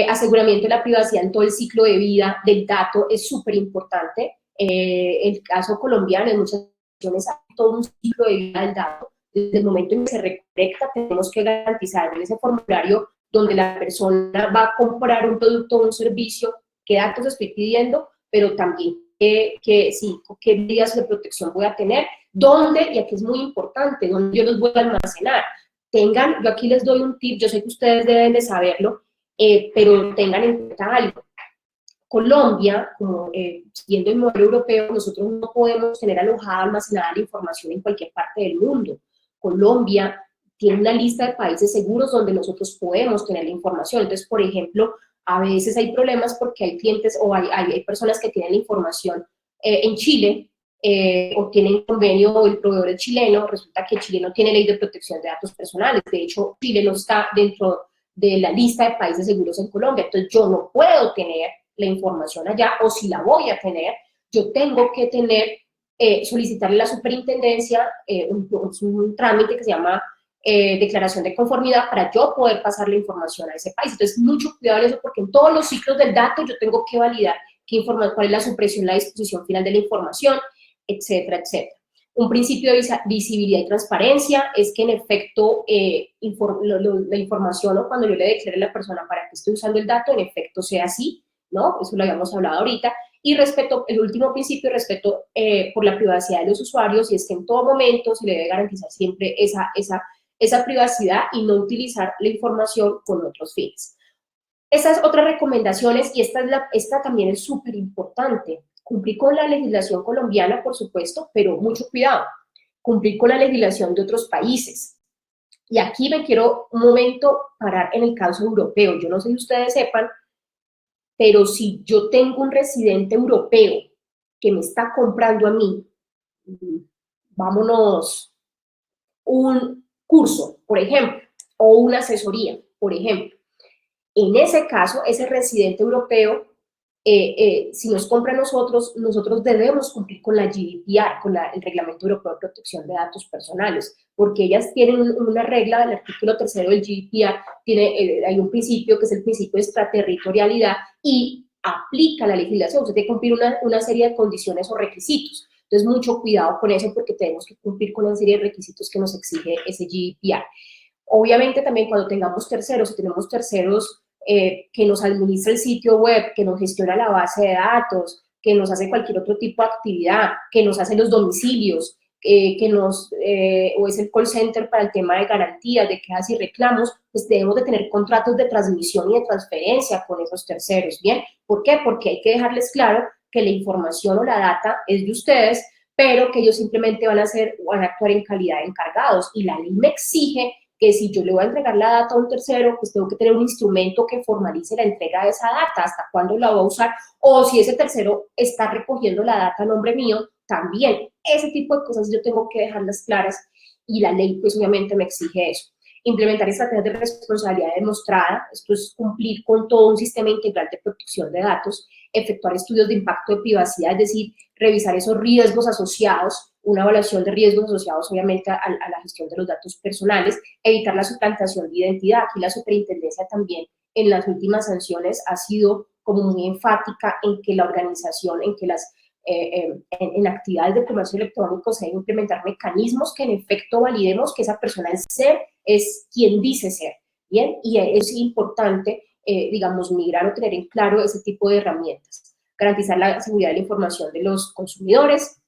Aseguramiento de la privacidad en todo el ciclo de vida del dato es súper importante. El caso colombiano, en muchas ocasiones hay todo un ciclo de vida del dato. Desde el momento en que se recolecta, tenemos que garantizar en ese formulario donde la persona va a comprar un producto o un servicio, qué datos estoy pidiendo, pero también qué medidas de protección voy a tener, dónde, y aquí es muy importante, dónde yo los voy a almacenar. Yo aquí les doy un tip, yo sé que ustedes deben de saberlo, pero tengan en cuenta algo. Colombia, como siguiendo el modelo europeo, nosotros no podemos tener alojada, almacenada la información en cualquier parte del mundo. Colombia tiene una lista de países seguros donde nosotros podemos tener la información. Entonces, por ejemplo, a veces hay problemas porque hay clientes o hay personas que tienen la información en Chile, o tienen convenio, o el proveedor es chileno, resulta que Chile no tiene ley de protección de datos personales. De hecho, Chile no está dentro de la lista de países seguros en Colombia, entonces yo no puedo tener la información allá, o si la voy a tener, yo tengo que solicitarle a la superintendencia un trámite que se llama declaración de conformidad para yo poder pasar la información a ese país. Entonces, mucho cuidado en eso, porque en todos los ciclos del dato yo tengo que validar cuál es la supresión, la disposición final de la información, etcétera, etcétera. Un principio de visibilidad y transparencia es que, en efecto, la información, ¿no?, cuando yo le declare a la persona para que esté usando el dato, en efecto sea así, ¿no? Eso lo habíamos hablado ahorita. Y el último principio, respeto por la privacidad de los usuarios, y es que en todo momento se le debe garantizar siempre esa privacidad y no utilizar la información con otros fines. Esas otras recomendaciones, y esta también es súper importante: cumplir con la legislación colombiana, por supuesto, pero mucho cuidado, cumplir con la legislación de otros países. Y aquí me quiero un momento parar en el caso europeo. Yo no sé si ustedes sepan, pero si yo tengo un residente europeo que me está comprando a mí, vámonos, un curso, por ejemplo, o una asesoría, por ejemplo, en ese caso, ese residente europeo, si nos compra a nosotros debemos cumplir con la GDPR, con el Reglamento Europeo de Protección de Datos Personales, porque ellas tienen una regla del artículo 3 del GDPR, hay un principio que es el principio de extraterritorialidad, y aplica la legislación. Usted tiene que cumplir una serie de condiciones o requisitos. Entonces, mucho cuidado con eso, porque tenemos que cumplir con una serie de requisitos que nos exige ese GDPR. Obviamente, también cuando tengamos terceros, si tenemos terceros que nos administra el sitio web, que nos gestiona la base de datos, que nos hace cualquier otro tipo de actividad, que nos hace los domicilios, o es el call center para el tema de garantías, de quejas y reclamos, pues debemos de tener contratos de transmisión y de transferencia con esos terceros, ¿bien? ¿Por qué? Porque hay que dejarles claro que la información o la data es de ustedes, pero que ellos simplemente van a actuar en calidad de encargados, y la ley me exige que si yo le voy a entregar la data a un tercero, pues tengo que tener un instrumento que formalice la entrega de esa data, hasta cuándo la voy a usar, o si ese tercero está recogiendo la data a nombre mío, también. Ese tipo de cosas yo tengo que dejarlas claras y la ley pues obviamente me exige eso. Implementar estrategias de responsabilidad demostrada, esto es cumplir con todo un sistema integral de protección de datos, efectuar estudios de impacto de privacidad, es decir, revisar esos riesgos asociados, una evaluación de riesgos asociados obviamente a la gestión de los datos personales, evitar la suplantación de identidad. Aquí la superintendencia también en las últimas sanciones ha sido como muy enfática en que la organización, en que en actividades de comercio electrónico se deben implementar mecanismos que en efecto validemos que esa persona es quien dice ser, ¿bien? Y es importante, digamos, migrar o tener en claro ese tipo de herramientas. Garantizar la seguridad de la información de los consumidores,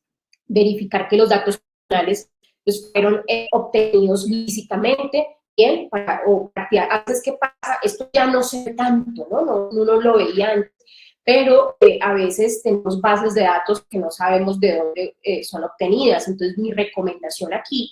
verificar que los datos personales pues, fueron obtenidos lícitamente, bien, a veces, ¿qué pasa? Esto ya no se ve tanto, ¿no? Uno lo veía antes, pero a veces tenemos bases de datos que no sabemos de dónde son obtenidas. Entonces, mi recomendación aquí,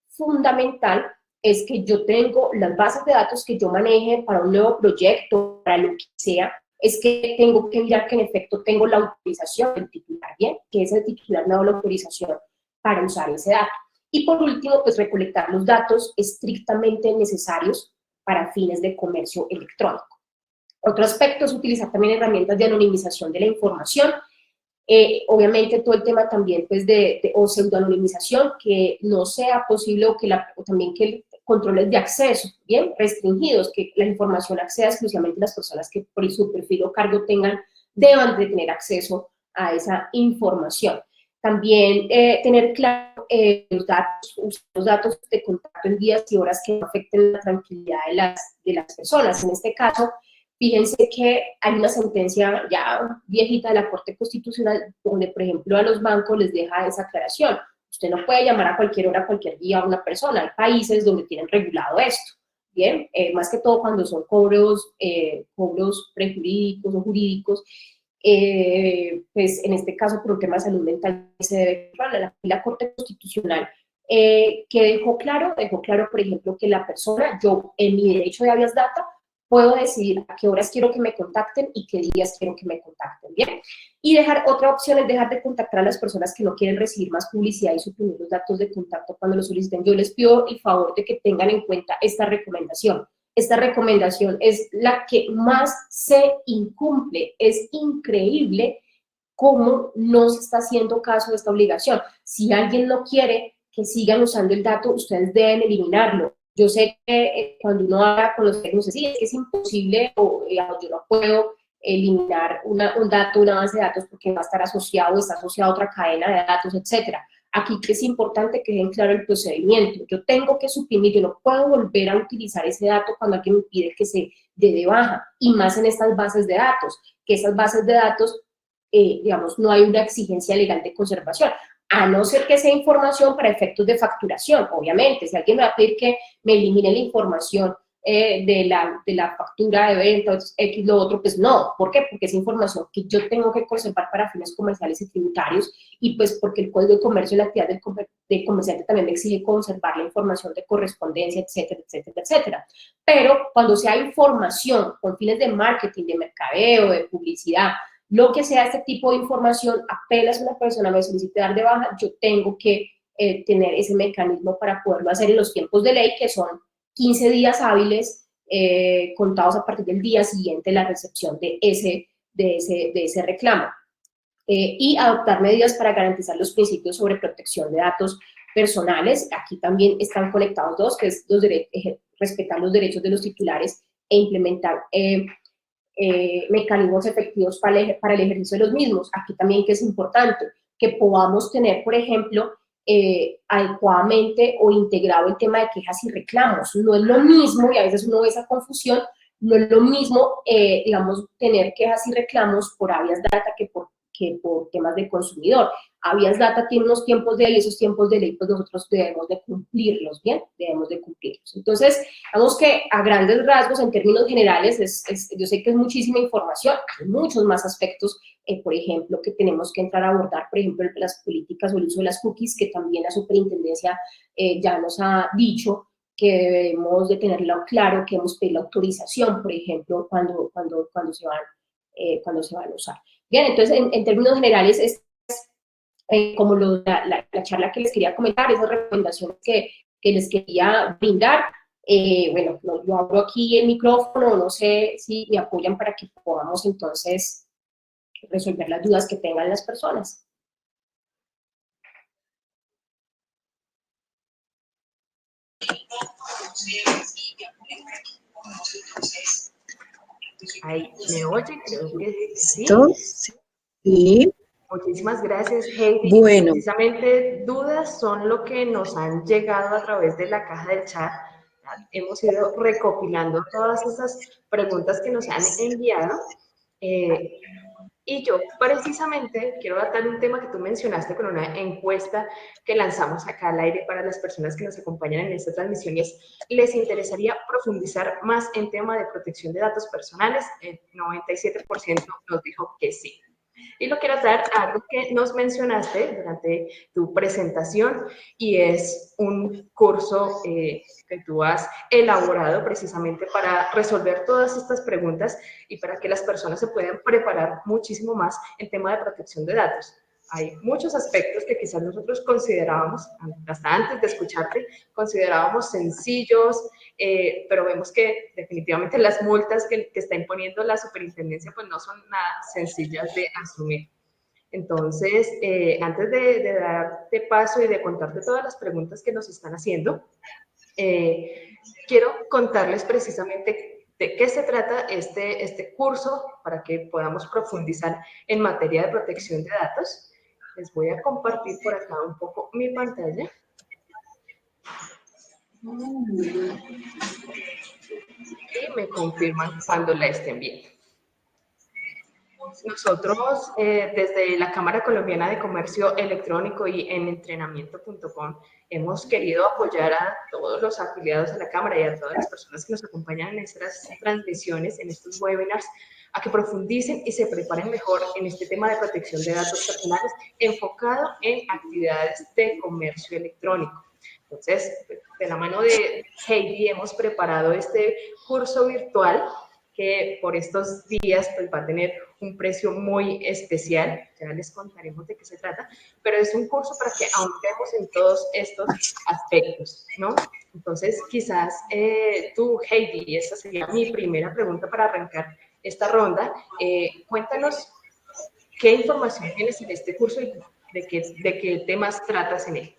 fundamental, es que yo tengo las bases de datos que yo maneje para un nuevo proyecto, para lo que sea, es que tengo que mirar que en efecto tengo la autorización del titular, ¿bien? Que ese titular me ha dado la autorización para usar ese dato. Y por último, pues recolectar los datos estrictamente necesarios para fines de comercio electrónico. Otro aspecto es utilizar también herramientas de anonimización de la información. Obviamente todo el tema también pues o pseudoanonimización, que no sea posible o también que controles de acceso, bien, restringidos, que la información acceda exclusivamente a las personas que por su perfil o cargo deban de tener acceso a esa información. También tener claro los datos de contacto en días y horas que no afecten la tranquilidad de las personas. En este caso, fíjense que hay una sentencia ya viejita de la Corte Constitucional donde, por ejemplo, a los bancos les deja esa aclaración. Usted no puede llamar a cualquier hora, a cualquier día a una persona. Hay países donde tienen regulado esto, ¿bien? Más que todo cuando son cobros prejurídicos o jurídicos, pues en este caso por un tema de salud mental se debe controlar. La Corte Constitucional que dejó claro, por ejemplo, que la persona, yo en mi derecho de habeas data, puedo decidir a qué horas quiero que me contacten y qué días quiero que me contacten, ¿bien? Y otra opción es dejar de contactar a las personas que no quieren recibir más publicidad y suprimir los datos de contacto cuando lo soliciten. Yo les pido el favor de que tengan en cuenta esta recomendación. Esta recomendación es la que más se incumple. Es increíble cómo no se está haciendo caso de esta obligación. Si alguien no quiere que sigan usando el dato, ustedes deben eliminarlo. Yo sé que cuando uno habla con los técnicos, sí, es que es imposible o yo no puedo eliminar un dato, una base de datos porque va a estar asociado, está asociado a otra cadena de datos, etcétera. Aquí es importante que dejen claro el procedimiento. Yo tengo que suprimir, yo no puedo volver a utilizar ese dato cuando alguien me pide que se dé de baja, y más en estas bases de datos, que esas bases de datos, digamos, no hay una exigencia legal de conservación, a no ser que sea información para efectos de facturación, obviamente. Si alguien me va a pedir que me elimine la información de la factura de venta, X, lo otro, pues no. ¿Por qué? Porque es información que yo tengo que conservar para fines comerciales y tributarios, y pues porque el Código de Comercio y la actividad del comerciante también me exige conservar la información de correspondencia, etcétera, etcétera, etcétera. Pero cuando sea información con fines de marketing, de mercadeo, de publicidad, lo que sea este tipo de información, apenas una persona me solicite dar de baja, yo tengo que tener ese mecanismo para poderlo hacer en los tiempos de ley, que son 15 días hábiles contados a partir del día siguiente de la recepción de ese reclamo. Y adoptar medidas para garantizar los principios sobre protección de datos personales. Aquí también están conectados dos, que es respetar los derechos de los titulares e implementar mecanismos efectivos para el ejercicio de los mismos. Aquí también que es importante que podamos tener, por ejemplo, adecuadamente o integrado el tema de quejas y reclamos. No es lo mismo, y a veces uno ve esa confusión, no es lo mismo, digamos, tener quejas y reclamos por habeas data que por temas de consumidor. Habeas data tiene unos tiempos de ley, y esos tiempos de ley pues nosotros debemos de cumplirlos, ¿bien? Debemos de cumplirlos. Entonces, digamos que a grandes rasgos, en términos generales, yo sé que es muchísima información, hay muchos más aspectos, por ejemplo, que tenemos que entrar a abordar, por ejemplo, las políticas o el uso de las cookies, que también la superintendencia ya nos ha dicho que debemos de tenerlo claro, que debemos pedir la autorización, por ejemplo, cuando se van a usar. Bien, entonces, en términos generales, como la charla que les quería comentar, esas recomendaciones que les quería brindar. Bueno, yo abro aquí el micrófono, no sé si me apoyan para que podamos entonces resolver las dudas que tengan las personas. Ahí, ¿me oye? Creo que sí. ¿Listo? Sí. Muchísimas gracias, Heidi. Bueno. Precisamente dudas son lo que nos han llegado a través de la caja del chat. Hemos ido recopilando todas esas preguntas que nos han enviado. Y yo precisamente quiero tratar un tema que tú mencionaste con una encuesta que lanzamos acá al aire para las personas que nos acompañan en esta transmisión y es, ¿les interesaría profundizar más en tema de protección de datos personales? El 97% nos dijo que sí. Y lo quiero dar a algo que nos mencionaste durante tu presentación y es un curso que tú has elaborado precisamente para resolver todas estas preguntas y para que las personas se puedan preparar muchísimo más en tema de protección de datos. Hay muchos aspectos que quizás nosotros considerábamos, hasta antes de escucharte, considerábamos sencillos, pero vemos que definitivamente las multas que está imponiendo la superintendencia pues no son nada sencillas de asumir. Entonces, antes de darte paso y de contarte todas las preguntas que nos están haciendo, quiero contarles precisamente de qué se trata este curso para que podamos profundizar en materia de protección de datos. Les voy a compartir por acá un poco mi pantalla. Y me confirman cuando la estén viendo. Nosotros, desde la Cámara Colombiana de Comercio Electrónico y en entrenamiento.com, hemos querido apoyar a todos los afiliados de la Cámara y a todas las personas que nos acompañan en estas transmisiones, en estos webinars, a que profundicen y se preparen mejor en este tema de protección de datos personales enfocado en actividades de comercio electrónico. Entonces, de la mano de Heidi hemos preparado este curso virtual que por estos días pues, va a tener un precio muy especial, ya les contaremos de qué se trata, pero es un curso para que ahondemos en todos estos aspectos, ¿no? Entonces, quizás tú, Heidi, esa sería mi primera pregunta para arrancar esta ronda, cuéntanos qué información tienes en este curso y de qué temas tratas en él.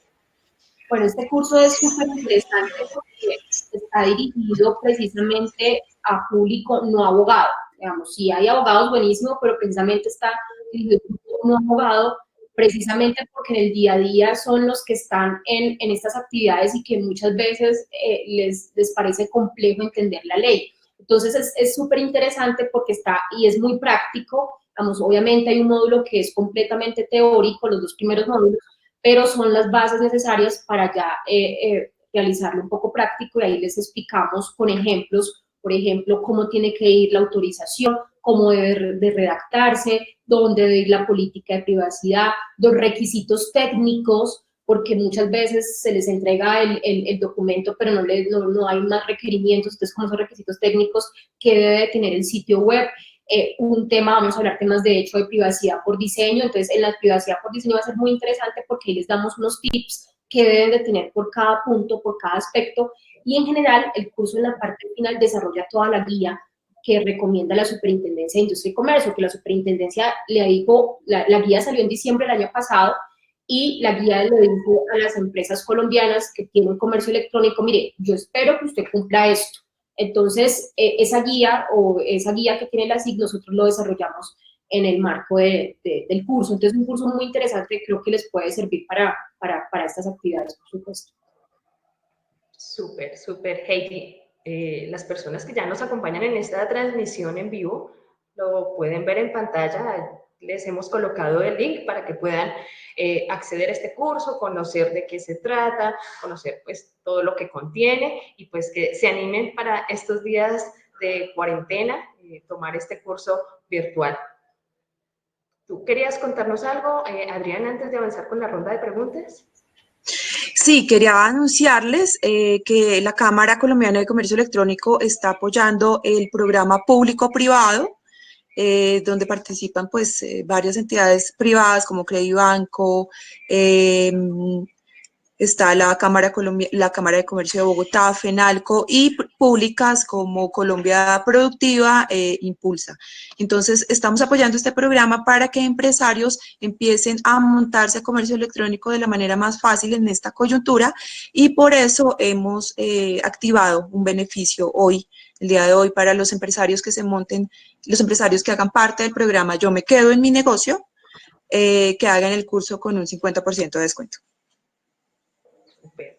Bueno, este curso es súper interesante porque está dirigido precisamente a público no abogado. Digamos, sí hay abogados buenísimos, pero precisamente está dirigido a público no abogado, precisamente porque en el día a día son los que están en estas actividades y que muchas veces les parece complejo entender la ley. Entonces es súper interesante porque está y es muy práctico. Digamos, obviamente hay un módulo que es completamente teórico, los 2 primeros módulos, pero son las bases necesarias para ya realizarlo un poco práctico y ahí les explicamos con ejemplos, por ejemplo, cómo tiene que ir la autorización, cómo debe de redactarse, dónde debe ir la política de privacidad, los requisitos técnicos, porque muchas veces se les entrega el documento, pero no hay más requerimientos, entonces como son requisitos técnicos que debe tener el sitio web. Un tema, vamos a hablar temas de hecho de privacidad por diseño, entonces en la privacidad por diseño va a ser muy interesante porque ahí les damos unos tips que deben de tener por cada punto, por cada aspecto, y en general el curso en la parte final desarrolla toda la guía que recomienda la Superintendencia de Industria y Comercio, que la Superintendencia le dijo, la guía salió en diciembre del año pasado, y la guía le dijo a las empresas colombianas que tienen comercio electrónico, mire, yo espero que usted cumpla esto. Entonces, esa guía que tiene la SIC, nosotros lo desarrollamos en el marco del curso. Entonces, es un curso muy interesante, creo que les puede servir para estas actividades, por supuesto. Súper, súper, Heidi. Las personas que ya nos acompañan en esta transmisión en vivo lo pueden ver en pantalla. Les hemos colocado el link para que puedan acceder a este curso, conocer de qué se trata, conocer pues todo lo que contiene y pues que se animen para estos días de cuarentena, tomar este curso virtual. ¿Tú querías contarnos algo, Adrián, antes de avanzar con la ronda de preguntas? Sí, quería anunciarles que la Cámara Colombiana de Comercio Electrónico está apoyando el programa público-privado donde participan pues varias entidades privadas como Credibanco, está la Cámara de Comercio de Bogotá, FENALCO, y públicas como Colombia Productiva, Impulsa. Entonces, estamos apoyando este programa para que empresarios empiecen a montarse a comercio electrónico de la manera más fácil en esta coyuntura, y por eso hemos activado un beneficio hoy, el día de hoy, para los empresarios que se monten, los empresarios que hagan parte del programa Yo Me Quedo en Mi Negocio, que hagan el curso con un 50% de descuento. Super.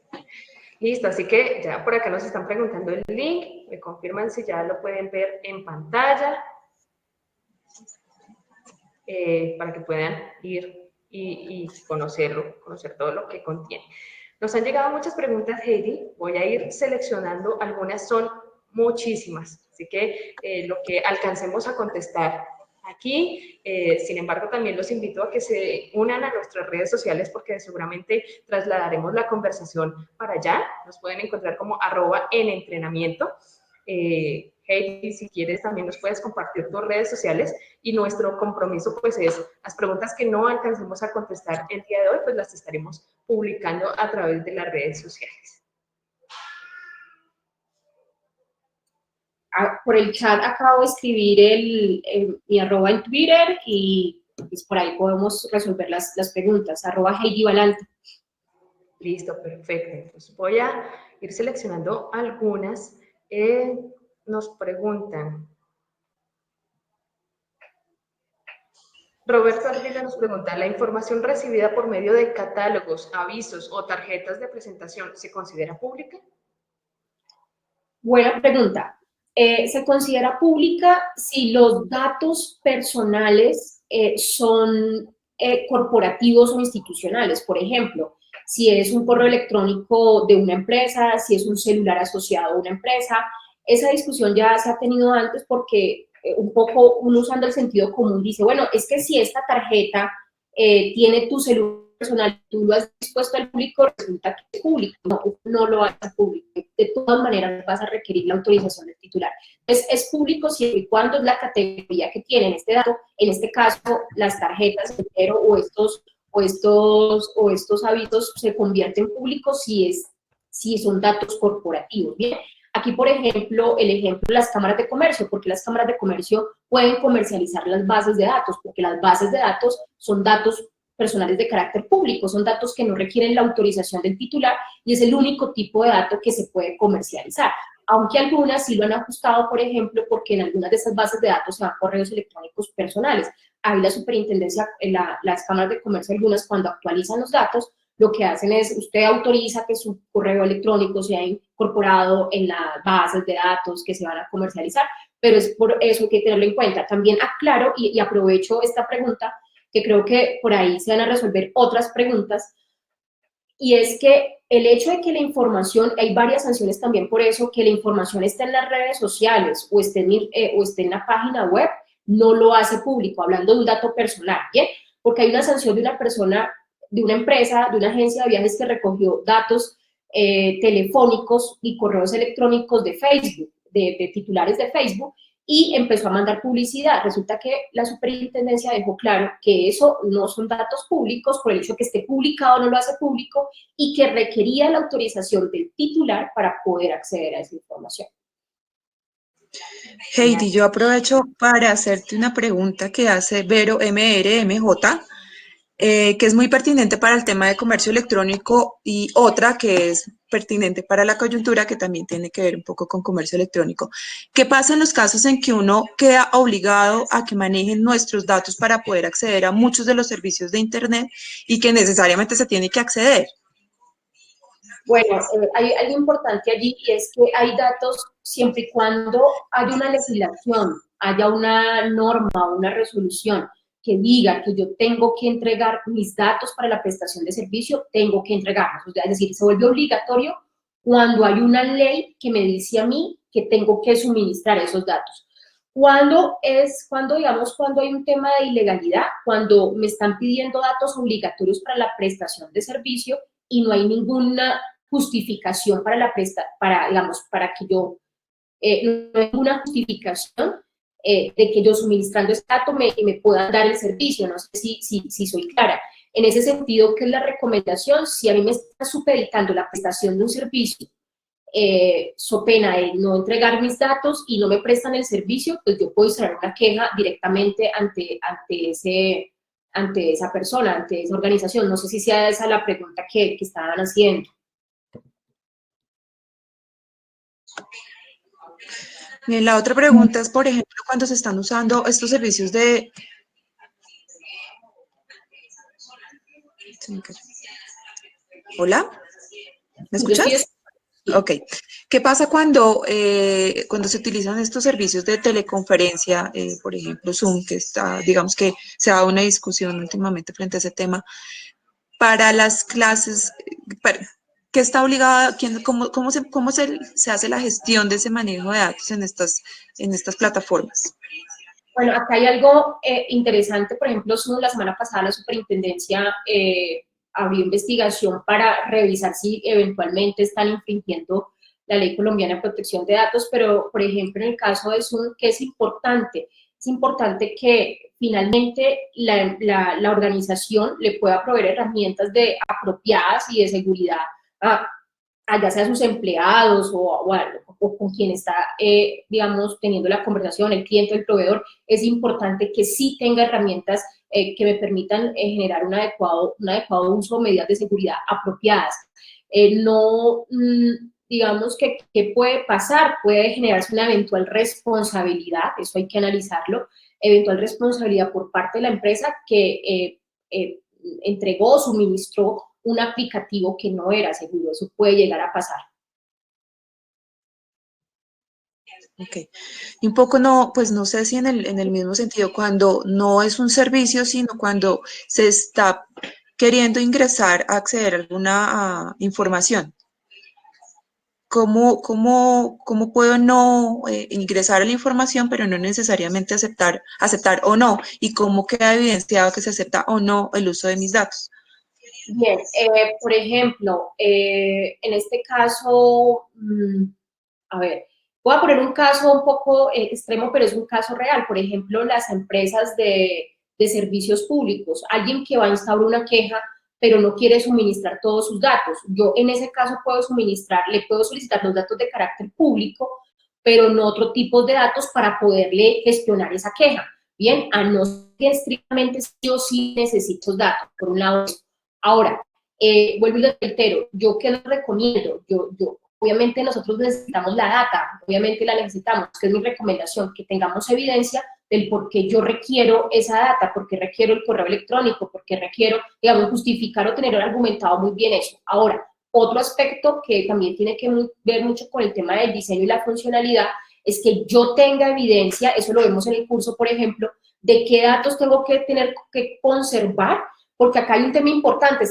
Listo, así que ya por acá nos están preguntando el link, me confirman si ya lo pueden ver en pantalla, para que puedan ir y conocerlo, conocer todo lo que contiene. Nos han llegado muchas preguntas, Heidi, voy a ir seleccionando, algunas son muchísimas, así que lo que alcancemos a contestar aquí. Sin embargo, también los invito a que se unan a nuestras redes sociales porque seguramente trasladaremos la conversación para allá. Nos pueden encontrar como @enentrenamiento. Heidi, si quieres, también nos puedes compartir tus redes sociales, y nuestro compromiso pues es las preguntas que no alcancemos a contestar el día de hoy, pues las estaremos publicando a través de las redes sociales. Por el chat acabo de escribir mi arroba en Twitter y pues por ahí podemos resolver las preguntas, @HeidiValanta. Listo, perfecto. Entonces voy a ir seleccionando algunas. Nos preguntan. Roberto Ardila nos pregunta, ¿la información recibida por medio de catálogos, avisos o tarjetas de presentación se considera pública? Buena pregunta. Se considera pública si los datos personales son corporativos o institucionales. Por ejemplo, si es un correo electrónico de una empresa, si es un celular asociado a una empresa. Esa discusión ya se ha tenido antes porque un poco uno usando el sentido común dice, bueno, es que si esta tarjeta tiene tu celular personal, tú lo has dispuesto al público, resulta que es público, no lo hace público. De todas maneras vas a requerir la autorización del titular. Entonces, es público siempre y cuando es la categoría que tienen este dato, en este caso, las tarjetas, entero, o estos avisos se convierten en públicos si son datos corporativos. Bien, aquí, por ejemplo, el ejemplo de las cámaras de comercio, porque las cámaras de comercio pueden comercializar las bases de datos, porque las bases de datos son datos personales de carácter público, son datos que no requieren la autorización del titular y es el único tipo de dato que se puede comercializar. Aunque algunas sí lo han ajustado, por ejemplo, porque en algunas de esas bases de datos se van correos electrónicos personales. Ahí la superintendencia, las cámaras de comercio, algunas cuando actualizan los datos, lo que hacen es, usted autoriza que su correo electrónico sea incorporado en las bases de datos que se van a comercializar, pero es por eso que hay que tenerlo en cuenta. También aclaro y aprovecho esta pregunta, que creo que por ahí se van a resolver otras preguntas, y es que el hecho de que la información, hay varias sanciones también por eso, que la información esté en las redes sociales o esté en la página web, no lo hace público, hablando de un dato personal, ¿bien? Porque hay una sanción de una persona, de una empresa, de una agencia de viajes que recogió datos telefónicos y correos electrónicos de Facebook, de titulares de Facebook, y empezó a mandar publicidad. Resulta que la superintendencia dejó claro que eso no son datos públicos, por el hecho de que esté publicado no lo hace público, y que requería la autorización del titular para poder acceder a esa información. Heidi, yo aprovecho para hacerte una pregunta que hace Vero MRMJ, que es muy pertinente para el tema de comercio electrónico, y otra que es pertinente para la coyuntura, que también tiene que ver un poco con comercio electrónico. ¿Qué pasa en los casos en que uno queda obligado a que manejen nuestros datos para poder acceder a muchos de los servicios de Internet y que necesariamente se tiene que acceder? Bueno, hay algo importante allí, y es que hay datos siempre y cuando haya una legislación, haya una norma, una resolución que diga que yo tengo que entregar mis datos para la prestación de servicio, tengo que entregarlos. O sea, es decir, se vuelve obligatorio cuando hay una ley que me dice a mí que tengo que suministrar esos datos. Cuando hay un tema de ilegalidad, cuando me están pidiendo datos obligatorios para la prestación de servicio y no hay ninguna justificación para que yo, no hay ninguna justificación, de que yo suministrando este dato me puedan dar el servicio. No sé si soy clara. En ese sentido, ¿qué es la recomendación? Si a mí me está supeditando la prestación de un servicio, so pena de no entregar mis datos y no me prestan el servicio, pues yo puedo instalar una queja directamente ante esa persona, ante esa organización. No sé si sea esa la pregunta que estaban haciendo. Bien, la otra pregunta es, por ejemplo, cuando se están usando estos servicios de... ¿Hola? ¿Me escuchas? Ok. ¿Qué pasa cuando se utilizan estos servicios de teleconferencia, por ejemplo, Zoom, que está, digamos que se ha dado una discusión últimamente frente a ese tema, para las clases, ¿qué está obligada, cómo se hace la gestión de ese manejo de datos en estas plataformas? Bueno, acá hay algo interesante, por ejemplo, Zoom, la semana pasada la superintendencia abrió investigación para revisar si eventualmente están infringiendo la ley colombiana de protección de datos, pero, por ejemplo, en el caso de Zoom, ¿qué es importante? Es importante que finalmente la organización le pueda proveer herramientas apropiadas y de seguridad a ya sea a sus empleados o con quien está, digamos, teniendo la conversación, el cliente, el proveedor. Es importante que sí tenga herramientas que me permitan generar un adecuado uso, medidas de seguridad apropiadas. Digamos que ¿qué puede pasar? Puede generarse una eventual responsabilidad, eso hay que analizarlo, eventual responsabilidad por parte de la empresa que entregó, suministró un aplicativo que no era seguro. Eso puede llegar a pasar. Ok. Y un poco pues no sé si en el mismo sentido, cuando no es un servicio, sino cuando se está queriendo ingresar a acceder a alguna información. ¿Cómo puedo no ingresar a la información, pero no necesariamente aceptar o no? ¿Y cómo queda evidenciado que se acepta o no el uso de mis datos? Bien, por ejemplo, en este caso, a ver, voy a poner un caso un poco extremo, pero es un caso real. Por ejemplo, las empresas de servicios públicos, alguien que va a instaurar una queja, pero no quiere suministrar todos sus datos. Yo en ese caso le puedo solicitar los datos de carácter público, pero no otro tipo de datos para poderle gestionar esa queja. Bien, a no ser que estrictamente yo sí necesito datos, por un lado. Ahora, vuelvo y lo reitero, ¿yo qué les recomiendo? Obviamente nosotros necesitamos la data, obviamente la necesitamos, que es mi recomendación, que tengamos evidencia del por qué yo requiero esa data, por qué requiero el correo electrónico, por qué requiero, digamos, justificar o tener argumentado muy bien eso. Ahora, otro aspecto que también tiene que ver mucho con el tema del diseño y la funcionalidad es que yo tenga evidencia, eso lo vemos en el curso, por ejemplo, de qué datos tengo que tener que conservar, porque acá hay un tema importante,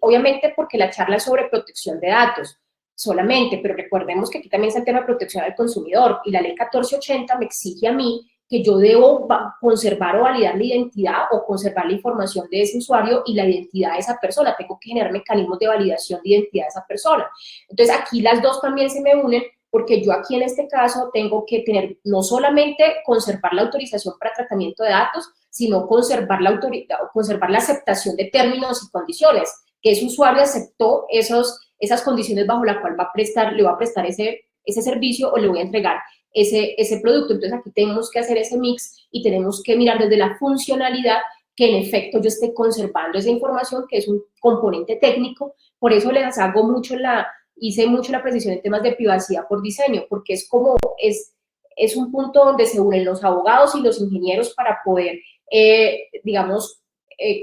obviamente porque la charla es sobre protección de datos solamente, pero recordemos que aquí también está el tema de protección al consumidor y la ley 1480 me exige a mí que yo debo conservar o validar la identidad o conservar la información de ese usuario y la identidad de esa persona, tengo que generar mecanismos de validación de identidad de esa persona. Entonces aquí las dos también se me unen porque yo aquí en este caso tengo que tener no solamente conservar la autorización para tratamiento de datos, sino conservar la aceptación de términos y condiciones, que ese usuario aceptó esas condiciones bajo las cuales le va a prestar ese servicio o le voy a entregar ese producto. Entonces aquí tenemos que hacer ese mix y tenemos que mirar desde la funcionalidad que en efecto yo esté conservando esa información, que es un componente técnico. Por eso hice mucho la precisión en temas de privacidad por diseño, porque es un punto donde se unen los abogados y los ingenieros para poder digamos,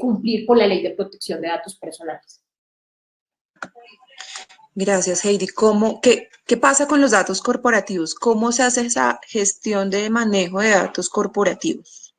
cumplir con la ley de protección de datos personales. Gracias, Heidi. ¿Qué pasa con los datos corporativos? ¿Cómo se hace esa gestión de manejo de datos corporativos?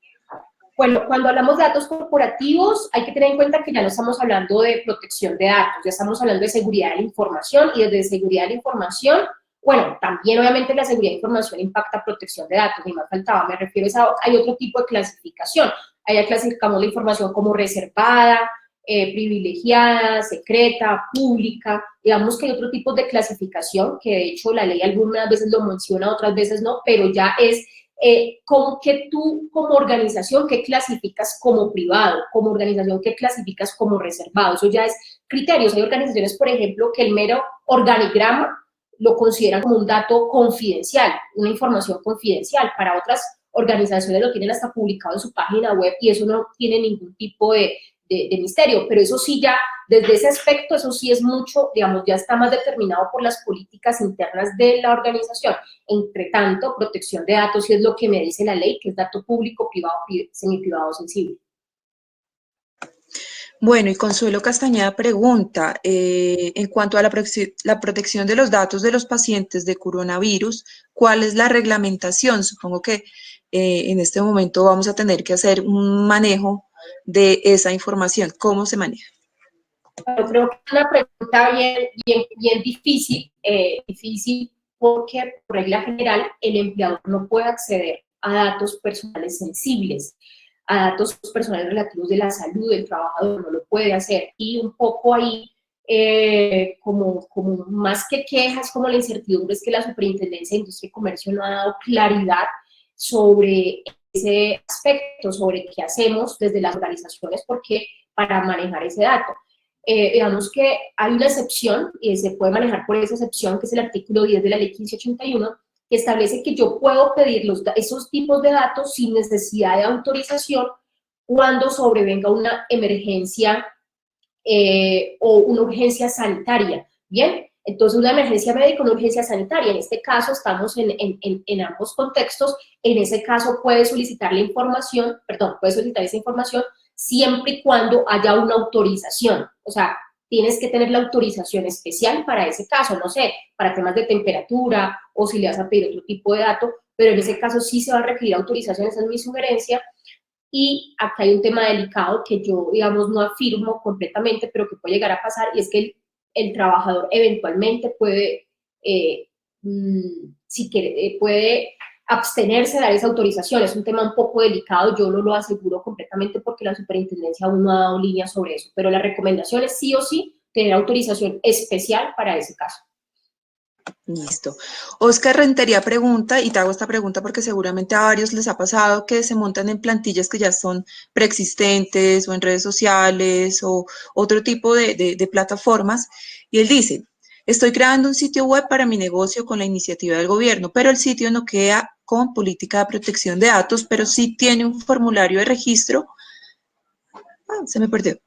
Bueno, cuando hablamos de datos corporativos, hay que tener en cuenta que ya no estamos hablando de protección de datos, ya estamos hablando de seguridad de la información y desde seguridad de la información, bueno, también obviamente la seguridad de información impacta protección de datos, ni más faltaba, me refiero hay otro tipo de clasificación, allá clasificamos la información como reservada, privilegiada, secreta, pública, digamos que hay otro tipo de clasificación que de hecho la ley algunas veces lo menciona, otras veces no, pero ya es que tú como organización, ¿qué clasificas como privado? Como organización, ¿qué clasificas como reservado? Eso ya es criterios. Hay organizaciones, por ejemplo, que el mero organigrama lo consideran como un dato confidencial, una información confidencial. Para otras organizaciones lo tienen hasta publicado en su página web y eso no tiene ningún tipo de misterio, pero eso sí ya, desde ese aspecto, eso sí es mucho, digamos, ya está más determinado por las políticas internas de la organización. Entre tanto, protección de datos sí es lo que me dice la ley, que es dato público, privado, semiprivado, sensible. Bueno, y Consuelo Castañeda pregunta, en cuanto a la protección de los datos de los pacientes de coronavirus, ¿cuál es la reglamentación? Supongo que en este momento vamos a tener que hacer un manejo de esa información. ¿Cómo se maneja? Yo creo que es una pregunta bien difícil porque, por regla general, el empleador no puede acceder a datos personales sensibles, a datos personales relativos de la salud del trabajador, no lo puede hacer. Y un poco ahí, como más que quejas, como la incertidumbre, es que la Superintendencia de Industria y Comercio no ha dado claridad sobre ese aspecto, sobre qué hacemos desde las organizaciones para manejar ese dato. Digamos que hay una excepción, y se puede manejar por esa excepción, que es el artículo 10 de la ley 1581, que establece que yo puedo pedir esos tipos de datos sin necesidad de autorización cuando sobrevenga una emergencia o una urgencia sanitaria, ¿bien? Entonces, una emergencia médica, una urgencia sanitaria, en este caso estamos en ambos contextos, en ese caso puede solicitar puede solicitar esa información siempre y cuando haya una autorización, o sea, tienes que tener la autorización especial para ese caso, no sé, para temas de temperatura o si le vas a pedir otro tipo de dato, pero en ese caso sí se va a requerir autorización, esa es mi sugerencia. Y acá hay un tema delicado que yo, digamos, no afirmo completamente, pero que puede llegar a pasar, y es que el trabajador eventualmente puede, si quiere, puede abstenerse de dar esa autorización. Es un tema un poco delicado, yo no lo aseguro completamente porque la superintendencia aún no ha dado línea sobre eso, pero la recomendación es sí o sí tener autorización especial para ese caso. Listo. Oscar Rentería pregunta, y te hago esta pregunta porque seguramente a varios les ha pasado que se montan en plantillas que ya son preexistentes o en redes sociales o otro tipo de plataformas, y él dice, estoy creando un sitio web para mi negocio con la iniciativa del gobierno, pero el sitio no queda con política de protección de datos, pero sí tiene un formulario de registro. Se me perdió.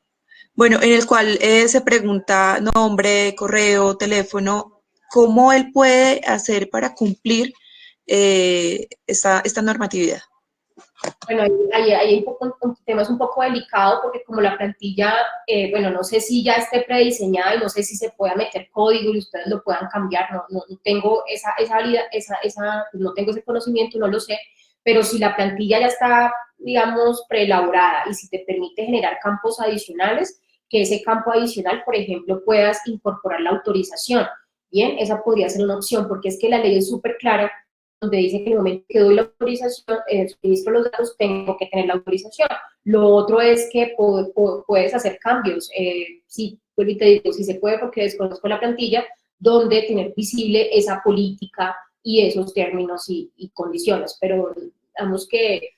Bueno, en el cual se pregunta nombre, correo, teléfono, ¿cómo él puede hacer para cumplir esta normatividad? Bueno, ahí hay un tema es un poco delicado porque como la plantilla, bueno, no sé si ya esté prediseñada y no sé si se pueda meter código y ustedes lo puedan cambiar, no tengo no tengo ese conocimiento, no lo sé, pero si la plantilla ya está, digamos, preelaborada y si te permite generar campos adicionales, que ese campo adicional, por ejemplo, puedas incorporar la autorización, bien, esa podría ser una opción porque es que la ley es súper clara donde dice que en el momento que doy la autorización, suministro los datos, tengo que tener la autorización. Lo otro es que puedes hacer cambios, sí, vuelvo y te digo, si se puede porque desconozco la plantilla, donde tener visible esa política y esos términos y condiciones, pero digamos que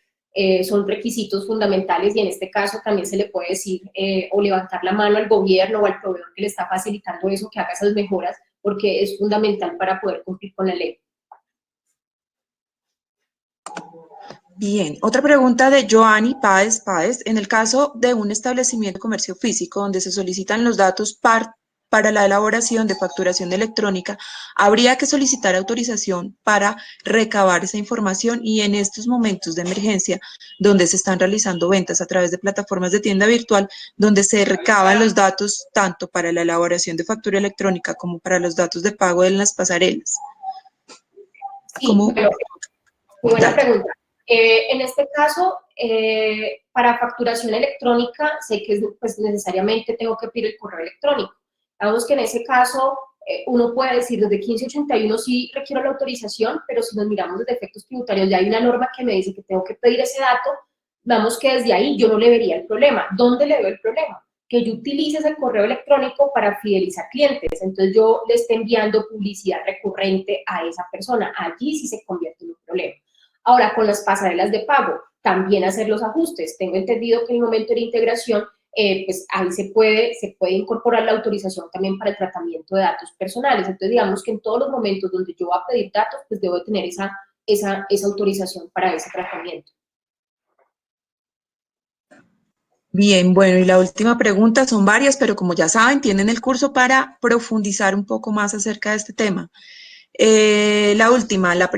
son requisitos fundamentales y en este caso también se le puede decir o levantar la mano al gobierno o al proveedor que le está facilitando eso, que haga esas mejoras, porque es fundamental para poder cumplir con la ley. Bien, otra pregunta de Joanny Páez. En el caso de un establecimiento de comercio físico donde se solicitan los datos para la elaboración de facturación electrónica, ¿habría que solicitar autorización para recabar esa información? Y en estos momentos de emergencia, donde se están realizando ventas a través de plataformas de tienda virtual, donde se recaban los datos tanto para la elaboración de factura electrónica como para los datos de pago en las pasarelas. Sí, bueno, muy buena pregunta. En este caso, para facturación electrónica, sé que pues, necesariamente tengo que pedir el correo electrónico. Digamos que en ese caso, uno puede decir desde 1581 sí requiero la autorización, pero si nos miramos desde efectos tributarios, ya hay una norma que me dice que tengo que pedir ese dato, vamos que desde ahí yo no le vería el problema. ¿Dónde le veo el problema? Que yo utilice ese correo electrónico para fidelizar clientes, entonces yo le esté enviando publicidad recurrente a esa persona, allí sí se convierte en un problema. Ahora, con las pasarelas de pago, también hacer los ajustes. Tengo entendido que en el momento de la integración, pues ahí se puede incorporar la autorización también para el tratamiento de datos personales. Entonces, digamos que en todos los momentos donde yo voy a pedir datos, pues debo de tener esa autorización para ese tratamiento. Bien, bueno, y la última pregunta, son varias, pero como ya saben, tienen el curso para profundizar un poco más acerca de este tema. La última, la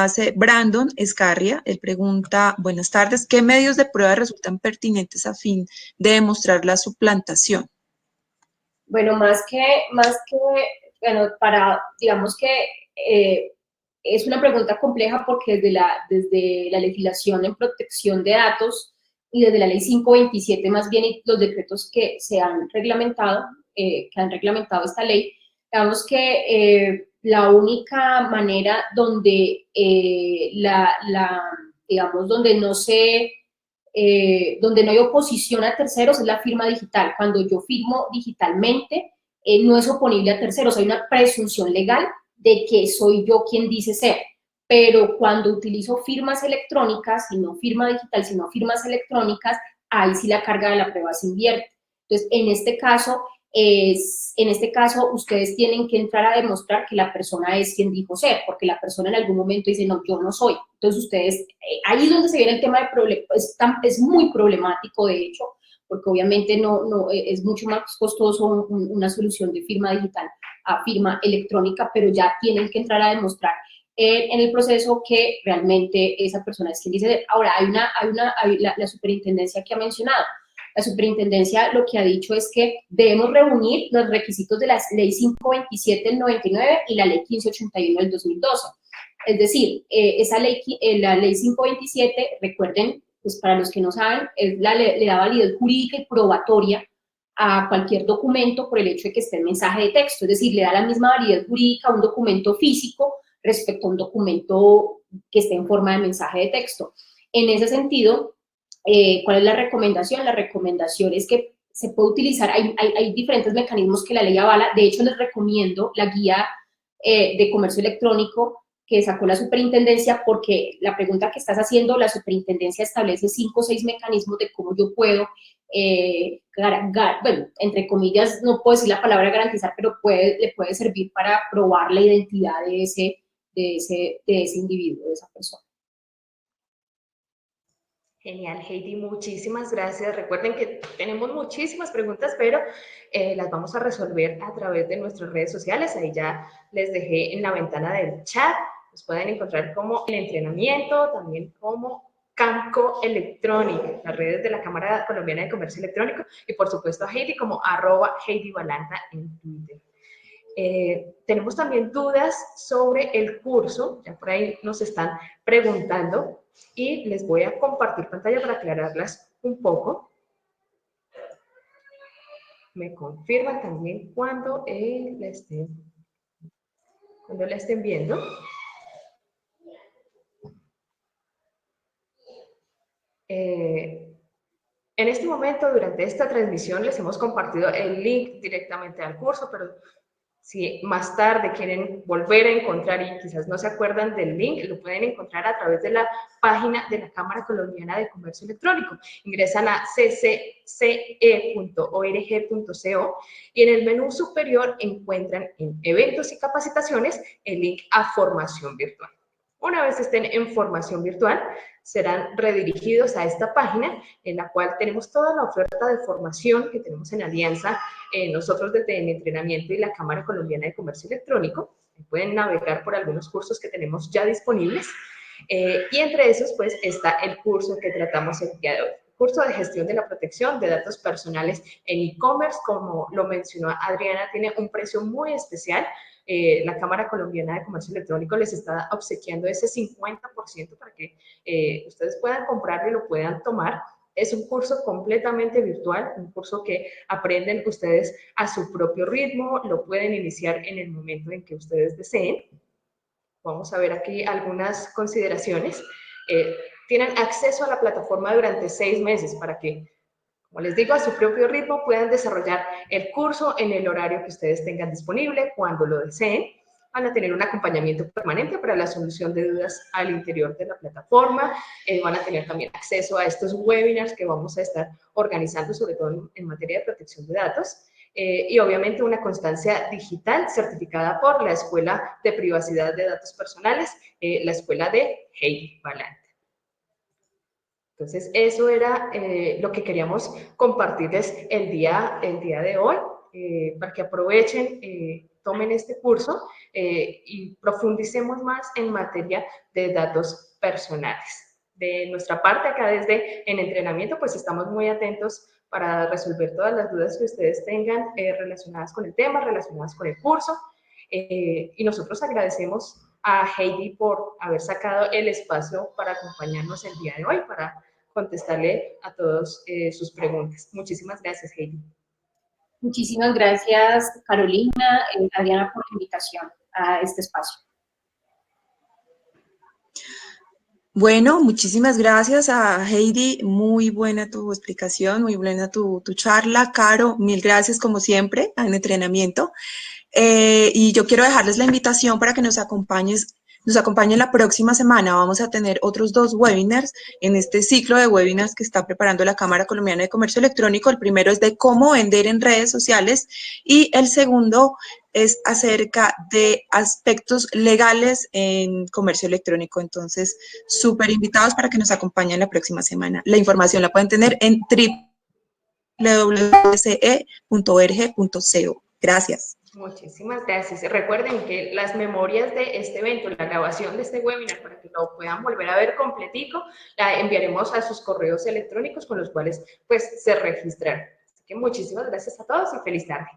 hace Brandon Escarria. Él pregunta, buenas tardes, ¿qué medios de prueba resultan pertinentes a fin de demostrar la suplantación? Bueno, bueno, digamos que es una pregunta compleja porque desde la legislación en protección de datos y desde la ley 527 más bien y los decretos que se han reglamentado, esta ley, digamos que la única manera donde, digamos, donde no hay oposición a terceros es la firma digital. Cuando yo firmo digitalmente, no es oponible a terceros, hay una presunción legal de que soy yo quien dice ser. Pero cuando utilizo firmas electrónicas, y no firma digital, sino firmas electrónicas, ahí sí la carga de la prueba se invierte. Entonces, en este caso, ustedes tienen que entrar a demostrar que la persona es quien dijo ser, porque la persona en algún momento dice, no, yo no soy. Entonces, ustedes, ahí es donde se viene el tema de problema, es muy problemático, de hecho, porque obviamente es mucho más costoso una solución de firma digital a firma electrónica, pero ya tienen que entrar a demostrar en el proceso que realmente esa persona es quien dice. Ahora, hay la superintendencia que ha mencionado. La superintendencia lo que ha dicho es que debemos reunir los requisitos de la ley 527 del 99 y la ley 1581 del 2012. Es decir, la ley 527, recuerden, pues para los que no saben, le da validez jurídica y probatoria a cualquier documento por el hecho de que esté en mensaje de texto. Es decir, le da la misma validez jurídica a un documento físico respecto a un documento que esté en forma de mensaje de texto. En ese sentido, ¿cuál es la recomendación? La recomendación es que se puede utilizar, hay diferentes mecanismos que la ley avala. De hecho, les recomiendo la guía de comercio electrónico que sacó la superintendencia, porque la pregunta que estás haciendo, la superintendencia establece 5 o 6 mecanismos de cómo yo puedo, bueno, entre comillas, no puedo decir la palabra garantizar, pero le puede servir para probar la identidad de ese individuo, de esa persona. Genial, Heidi, muchísimas gracias. Recuerden que tenemos muchísimas preguntas, pero las vamos a resolver a través de nuestras redes sociales. Ahí ya les dejé en la ventana del chat. Nos pueden encontrar como El Entrenamiento, también como Camco Electronic, las redes de la Cámara Colombiana de Comercio Electrónico, y por supuesto a Heidi como @HeidiBalanta en Twitter. Tenemos también dudas sobre el curso, ya por ahí nos están preguntando, y les voy a compartir pantalla para aclararlas un poco. Me confirman también cuando la estén viendo. En este momento, durante esta transmisión, les hemos compartido el link directamente al curso, pero si más tarde quieren volver a encontrar y quizás no se acuerdan del link, lo pueden encontrar a través de la página de la Cámara Colombiana de Comercio Electrónico. Ingresan a ccce.org.co y en el menú superior encuentran en Eventos y Capacitaciones el link a Formación Virtual. Una vez estén en formación virtual, serán redirigidos a esta página en la cual tenemos toda la oferta de formación que tenemos en alianza nosotros desde el entrenamiento y la Cámara Colombiana de Comercio Electrónico. Pueden navegar por algunos cursos que tenemos ya disponibles y entre esos pues está el curso que tratamos el día de hoy. Curso de gestión de la protección de datos personales en e-commerce. Como lo mencionó Adriana, tiene un precio muy especial. La Cámara Colombiana de Comercio Electrónico les está obsequiando ese 50% para que ustedes puedan comprarlo y lo puedan tomar. Es un curso completamente virtual, un curso que aprenden ustedes a su propio ritmo, lo pueden iniciar en el momento en que ustedes deseen. Vamos a ver aquí algunas consideraciones. Tienen acceso a la plataforma durante 6 meses para que, como les digo, a su propio ritmo puedan desarrollar el curso en el horario que ustedes tengan disponible, cuando lo deseen. van a tener un acompañamiento permanente para la solución de dudas al interior de la plataforma, van a tener también acceso a estos webinars que vamos a estar organizando, sobre todo en materia de protección de datos, y obviamente una constancia digital certificada por la Escuela de Privacidad de Datos Personales, la Escuela de Heidi Balanta. Entonces, eso era lo que queríamos compartirles el día de hoy, para que aprovechen, tomen este curso y profundicemos más en materia de datos personales. De nuestra parte, acá desde En Entrenamiento, pues estamos muy atentos para resolver todas las dudas que ustedes tengan relacionadas con el tema, relacionadas con el curso. Y nosotros agradecemos a Heidi por haber sacado el espacio para acompañarnos el día de hoy, para contestarle a todos sus preguntas. Muchísimas gracias, Heidi. Muchísimas gracias, Carolina, Adriana, por la invitación a este espacio. Bueno, muchísimas gracias a Heidi, muy buena tu explicación, muy buena tu charla. Caro, mil gracias como siempre en Entrenamiento. Y yo quiero dejarles la invitación para que nos acompañen la próxima semana. Vamos a tener otros 2 webinars en este ciclo de webinars que está preparando la Cámara Colombiana de Comercio Electrónico. El primero es de cómo vender en redes sociales y el segundo es acerca de aspectos legales en comercio electrónico. Entonces, súper invitados para que nos acompañen la próxima semana. La información la pueden tener en www.ce.org.co. Gracias. Muchísimas gracias. Recuerden que las memorias de este evento, la grabación de este webinar, para que lo puedan volver a ver completico, la enviaremos a sus correos electrónicos con los cuales pues se registrarán. Así que muchísimas gracias a todos y feliz tarde.